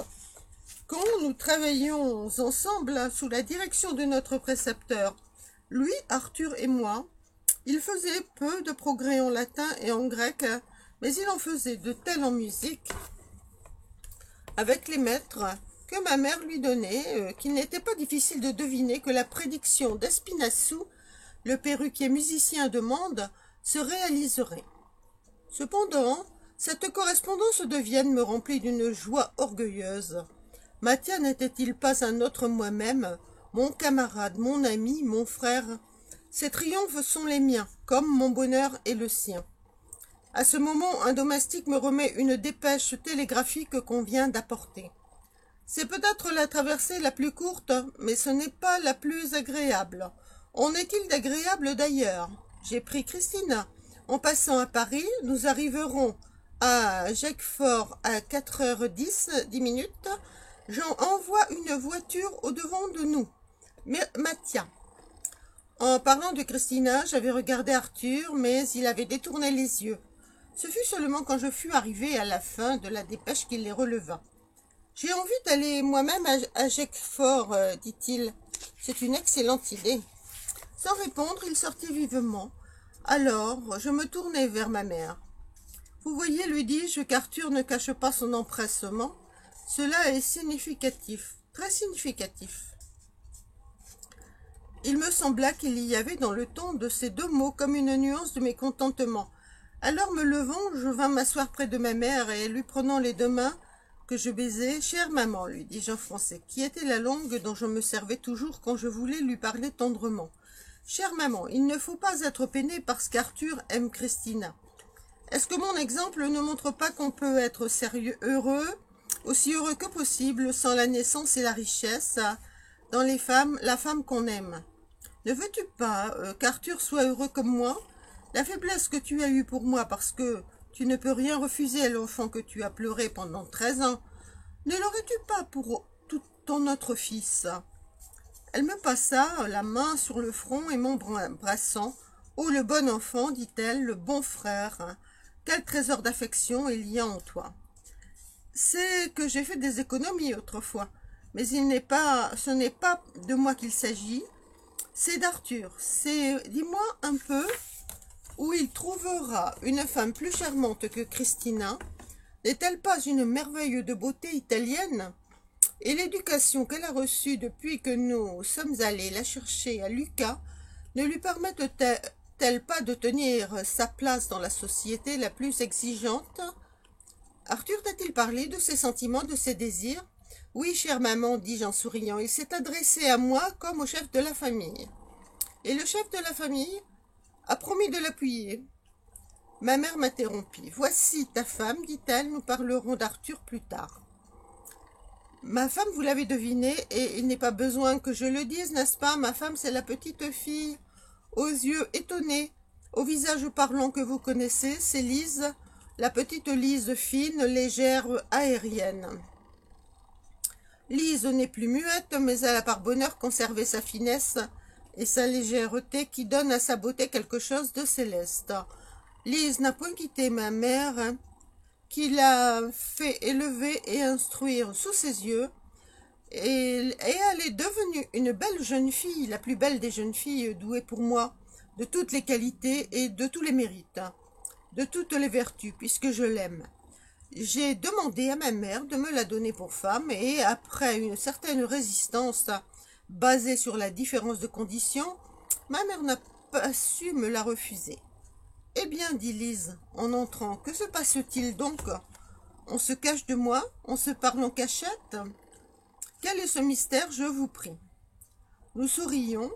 Quand nous travaillions ensemble sous la direction de notre précepteur, lui, Arthur et moi, il faisait peu de progrès en latin et en grec, mais il en faisait de tels en musique, avec les maîtres, que ma mère lui donnait, qu'il n'était pas difficile de deviner que la prédiction d'Espinassou, le perruquier musicien de Mende, se réaliserait. Cependant, cette correspondance de Vienne me remplit d'une joie orgueilleuse. Mattia n'était-il pas un autre moi-même, mon camarade, mon ami, mon frère? Ses triomphes sont les miens, comme mon bonheur est le sien. À ce moment, un domestique me remet une dépêche télégraphique qu'on vient d'apporter. C'est peut-être la traversée la plus courte, mais ce n'est pas la plus agréable. En est-il d'agréable d'ailleurs? J'ai pris Christina. En passant à Paris, nous arriverons à Jacquefort à 4h10, 10 minutes. J'en envoie une voiture au-devant de nous. Mattia. En parlant de Christina, j'avais regardé Arthur, mais il avait détourné les yeux. Ce fut seulement quand je fus arrivé à la fin de la dépêche qu'il les releva. « J'ai envie d'aller moi-même à Jacquefort, dit-il. C'est une excellente idée. » Sans répondre, il sortit vivement. Alors, je me tournai vers ma mère. « Vous voyez, lui dis-je, qu'Arthur ne cache pas son empressement. Cela est significatif, très significatif. » Il me sembla qu'il y avait dans le ton de ces deux mots comme une nuance de mécontentement. Alors, me levant, je vins m'asseoir près de ma mère et, lui prenant les deux mains que je baisais, « Chère maman, lui dis-je en français, qui était la langue dont je me servais toujours quand je voulais lui parler tendrement. Chère maman, il ne faut pas être peiné parce qu'Arthur aime Christina. Est-ce que mon exemple ne montre pas qu'on peut être sérieux, heureux, aussi heureux que possible, sans la naissance et la richesse, dans les femmes, la femme qu'on aime? Ne veux-tu pas qu'Arthur soit heureux comme moi? La faiblesse que tu as eue pour moi parce que tu ne peux rien refuser à l'enfant que tu as pleuré pendant 13 ans, ne l'aurais-tu pas pour tout ton autre fils? » Elle me passa la main sur le front et m'embrassant. « Oh, le bon enfant, dit-elle, le bon frère, quel trésor d'affection il y a en toi. C'est que j'ai fait des économies autrefois, mais ce n'est pas de moi qu'il s'agit, c'est d'Arthur. C'est, dis-moi un peu, où il trouvera une femme plus charmante que Christina. N'est-elle pas une merveille de beauté italienne? Et l'éducation qu'elle a reçue depuis que nous sommes allés la chercher à Lucca ne lui permettent-elles pas de tenir sa place dans la société la plus exigeante? Arthur t'a-t-il parlé de ses sentiments, de ses désirs? Oui, chère maman, dis-je en souriant, il s'est adressé à moi comme au chef de la famille. Et le chef de la famille a promis de l'appuyer. Ma mère m'interrompit. Voici ta femme, dit-elle, nous parlerons d'Arthur plus tard. Ma femme, vous l'avez deviné, et il n'est pas besoin que je le dise, n'est-ce pas? Ma femme, c'est la petite fille aux yeux étonnés, au visage parlant que vous connaissez, c'est Lise, la petite Lise fine, légère, aérienne. Lise n'est plus muette, mais elle a par bonheur conservé sa finesse et sa légèreté qui donnent à sa beauté quelque chose de céleste. Lise n'a point quitté ma mère, qui l'a fait élever et instruire sous ses yeux, et elle est devenue une belle jeune fille, la plus belle des jeunes filles, douée pour moi de toutes les qualités et de tous les mérites, de toutes les vertus, puisque je l'aime. J'ai demandé à ma mère de me la donner pour femme, et après une certaine résistance basée sur la différence de conditions, ma mère n'a pas su me la refuser. Et Eh bien, dit Lise, en entrant, que se passe-t-il donc? On se cache de moi? On se parle en cachette? Quel est ce mystère, je vous prie? Nous sourions,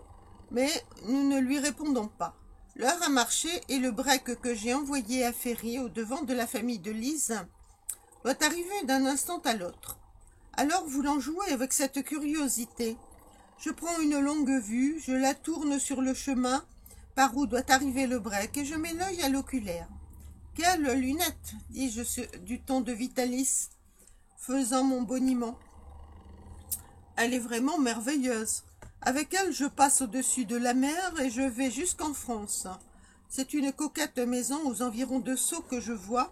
mais nous ne lui répondons pas. L'heure a marché et le break que j'ai envoyé à Ferry au-devant de la famille de Lise doit arriver d'un instant à l'autre. Alors, voulant jouer avec cette curiosité, je prends une longue vue, je la tourne sur le chemin par où doit arriver le break et je mets l'œil à l'oculaire. « Quelle lunette !» dis-je du ton de Vitalis, faisant mon boniment. « Elle est vraiment merveilleuse. Avec elle, je passe au-dessus de la mer et je vais jusqu'en France. C'est une coquette maison aux environs de Sceaux que je vois.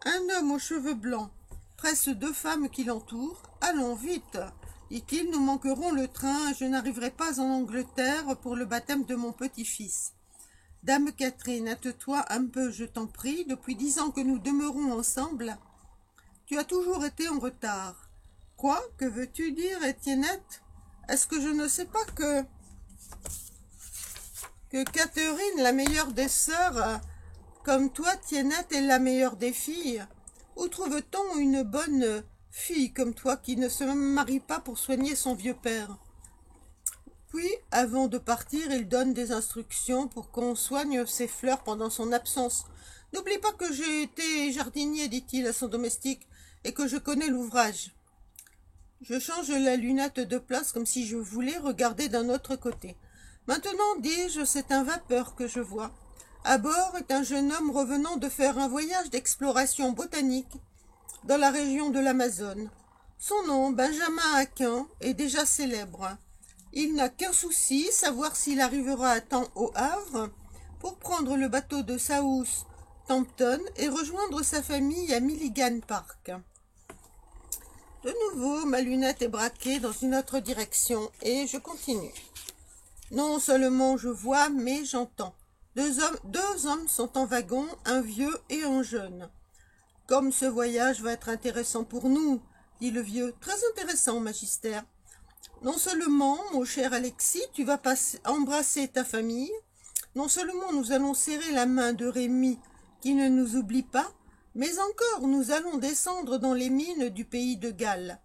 Un homme aux cheveux blancs, presse 2 femmes qui l'entourent. Allons vite, dit-il, nous manquerons le train, je n'arriverai pas en Angleterre pour le baptême de mon petit-fils. Dame Catherine, hâte-toi un peu, je t'en prie, depuis 10 ans que nous demeurons ensemble. Tu as toujours été en retard. Quoi? Que veux-tu dire, Étiennette? Est-ce que je ne sais pas que Catherine, la meilleure des sœurs, comme toi, Tiennette, est la meilleure des filles? Où trouve-t-on une bonne fille comme toi qui ne se marie pas pour soigner son vieux père? Puis, avant de partir, il donne des instructions pour qu'on soigne ses fleurs pendant son absence. N'oublie pas que j'ai été jardinier, dit-il à son domestique, et que je connais l'ouvrage. Je change la lunette de place comme si je voulais regarder d'un autre côté. Maintenant, dis-je, c'est un vapeur que je vois. À bord est un jeune homme revenant de faire un voyage d'exploration botanique dans la région de l'Amazone. Son nom, Benjamin Aquin, est déjà célèbre. Il n'a qu'un souci, savoir s'il arrivera à temps au Havre pour prendre le bateau de Southampton et rejoindre sa famille à Milligan Park. De nouveau, ma lunette est braquée dans une autre direction et je continue. Non seulement je vois, mais j'entends. Deux hommes sont en wagon, un vieux et un jeune. Comme ce voyage va être intéressant pour nous, dit le vieux. Très intéressant, Magister. Non seulement, mon cher Alexis, tu vas embrasser ta famille, non seulement nous allons serrer la main de Rémi, qui ne nous oublie pas, mais encore nous allons descendre dans les mines du pays de Galles.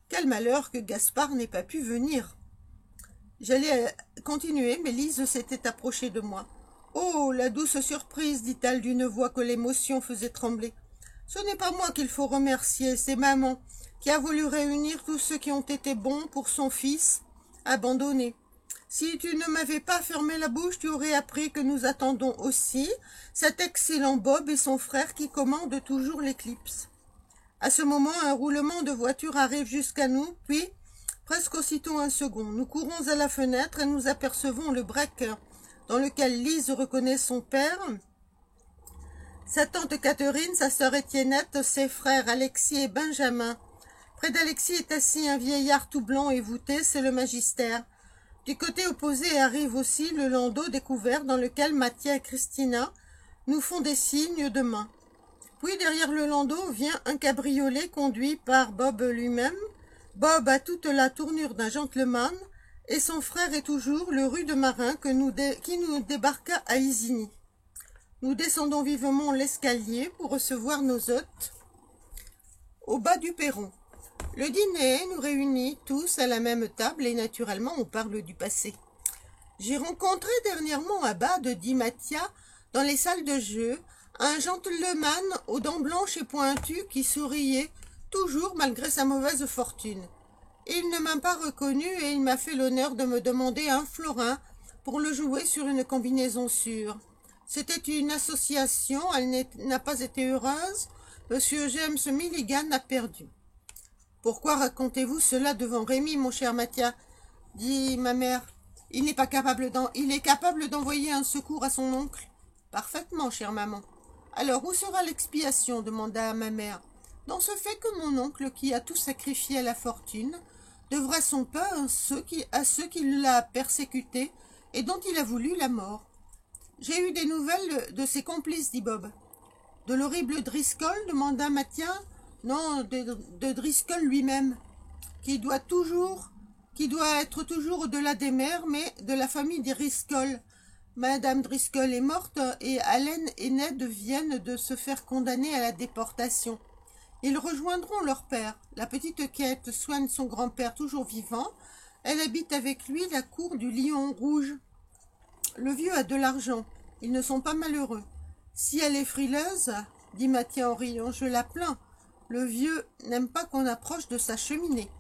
Quel malheur que Gaspard n'ait pas pu venir. J'allais continuer, mais Lise s'était approchée de moi. « Oh, la douce surprise, dit-elle d'une voix que l'émotion faisait trembler. Ce n'est pas moi qu'il faut remercier, c'est maman, qui a voulu réunir tous ceux qui ont été bons pour son fils, abandonné. Si tu ne m'avais pas fermé la bouche, tu aurais appris que nous attendons aussi cet excellent Bob et son frère qui commandent toujours l'éclipse. » À ce moment, un roulement de voiture arrive jusqu'à nous, puis, presque aussitôt un second, nous courons à la fenêtre et nous apercevons le break dans lequel Lise reconnaît son père, sa tante Catherine, sa sœur Étiennette, ses frères Alexis et Benjamin. Près d'Alexis est assis un vieillard tout blanc et voûté, c'est le Magister. Du côté opposé arrive aussi le landau découvert dans lequel Mathia et Christina nous font des signes de main. Puis derrière le landau vient un cabriolet conduit par Bob lui-même. Bob a toute la tournure d'un gentleman et son frère est toujours le rude marin qui nous débarqua à Isigny. Nous descendons vivement l'escalier pour recevoir nos hôtes au bas du perron. Le dîner nous réunit tous à la même table et naturellement on parle du passé. J'ai rencontré dernièrement à Bade, dit Mathia, dans les salles de jeu, un gentleman aux dents blanches et pointues qui souriait toujours malgré sa mauvaise fortune. Il ne m'a pas reconnu et il m'a fait l'honneur de me demander un florin pour le jouer sur une combinaison sûre. C'était une association, elle n'a pas été heureuse. Monsieur James Milligan a perdu. « Pourquoi racontez-vous cela devant Rémi, mon cher Mathia ?» dit ma mère. « Il est capable d'envoyer un secours à son oncle. »« Parfaitement, chère maman. »« Alors, où sera l'expiation ?» demanda ma mère. « Dans ce fait que mon oncle, qui a tout sacrifié à la fortune, devra son pain à ceux qui l'a persécuté et dont il a voulu la mort. » J'ai eu des nouvelles de ses complices, dit Bob. « De l'horrible Driscoll ?» demanda Mathia. « Non, de Driscoll lui-même, qui doit être toujours au-delà des mers, mais de la famille des Driscoll. Madame Driscoll est morte et Allen et Ned viennent de se faire condamner à la déportation. Ils rejoindront leur père. La petite Kate soigne son grand-père toujours vivant. Elle habite avec lui la cour du Lion Rouge. Le vieux a de l'argent. Ils ne sont pas malheureux. Si elle est frileuse, dit Mathia en riant, je la plains. Le vieux n'aime pas qu'on approche de sa cheminée.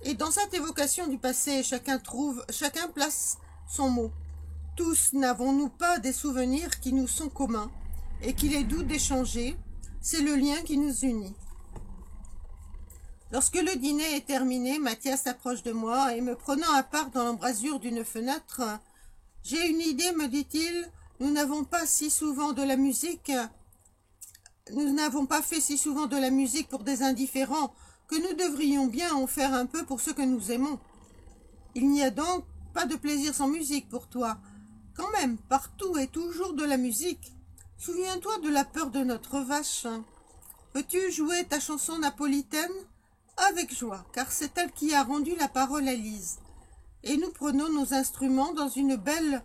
Et dans cette évocation du passé, chacun place son mot. Tous n'avons-nous pas des souvenirs qui nous sont communs et qu'il est doux d'échanger? C'est le lien qui nous unit. Lorsque le dîner est terminé, Mathia s'approche de moi et me prenant à part dans l'embrasure d'une fenêtre, « J'ai une idée, me dit-il, nous n'avons pas fait si souvent de la musique pour des indifférents que nous devrions bien en faire un peu pour ceux que nous aimons. Il n'y a donc pas de plaisir sans musique pour toi. Quand même, partout et toujours de la musique. Souviens-toi de la peur de notre vache. Peux-tu jouer ta chanson napolitaine? Avec joie, car c'est elle qui a rendu la parole à Lise. Et nous prenons nos instruments dans une belle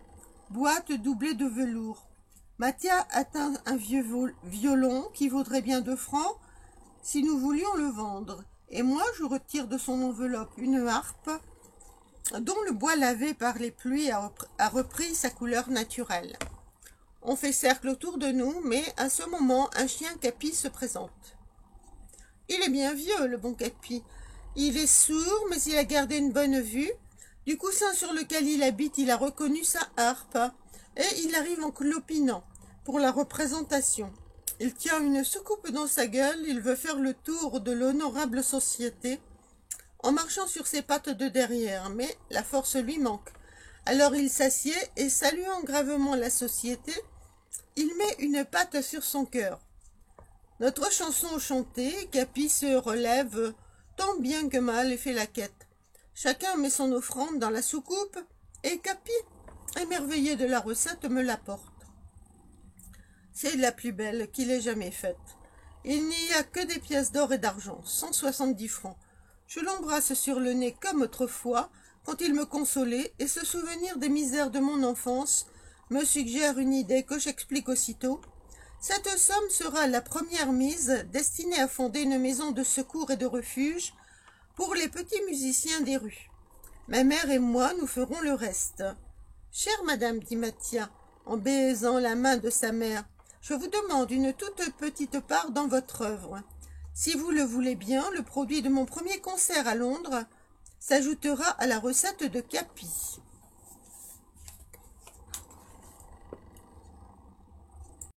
boîte doublée de velours. Mathia atteint un vieux violon qui vaudrait bien 2 francs si nous voulions le vendre. Et moi, je retire de son enveloppe une harpe dont le bois lavé par les pluies a repris sa couleur naturelle. On fait cercle autour de nous, mais à ce moment, un chien Capi se présente. Il est bien vieux, le bon Capi. Il est sourd, mais il a gardé une bonne vue. Du coussin sur lequel il habite, il a reconnu sa harpe, et il arrive en clopinant pour la représentation. Il tient une soucoupe dans sa gueule, il veut faire le tour de l'honorable société, en marchant sur ses pattes de derrière, mais la force lui manque. Alors il s'assied et, saluant gravement la société, il met une patte sur son cœur. Notre chanson chantée, Capi se relève tant bien que mal et fait la quête. Chacun met son offrande dans la soucoupe et Capi, émerveillé de la recette, me l'apporte. C'est la plus belle qu'il ait jamais faite. Il n'y a que des pièces d'or et d'argent, 170 francs. Je l'embrasse sur le nez comme autrefois, quand il me consolait, et ce souvenir des misères de mon enfance me suggère une idée que j'explique aussitôt. Cette somme sera la première mise destinée à fonder une maison de secours et de refuge pour les petits musiciens des rues. Ma mère et moi, nous ferons le reste. Chère madame, dit Mathia, en baisant la main de sa mère, je vous demande une toute petite part dans votre œuvre. Si vous le voulez bien, le produit de mon premier concert à Londres s'ajoutera à la recette de Capi.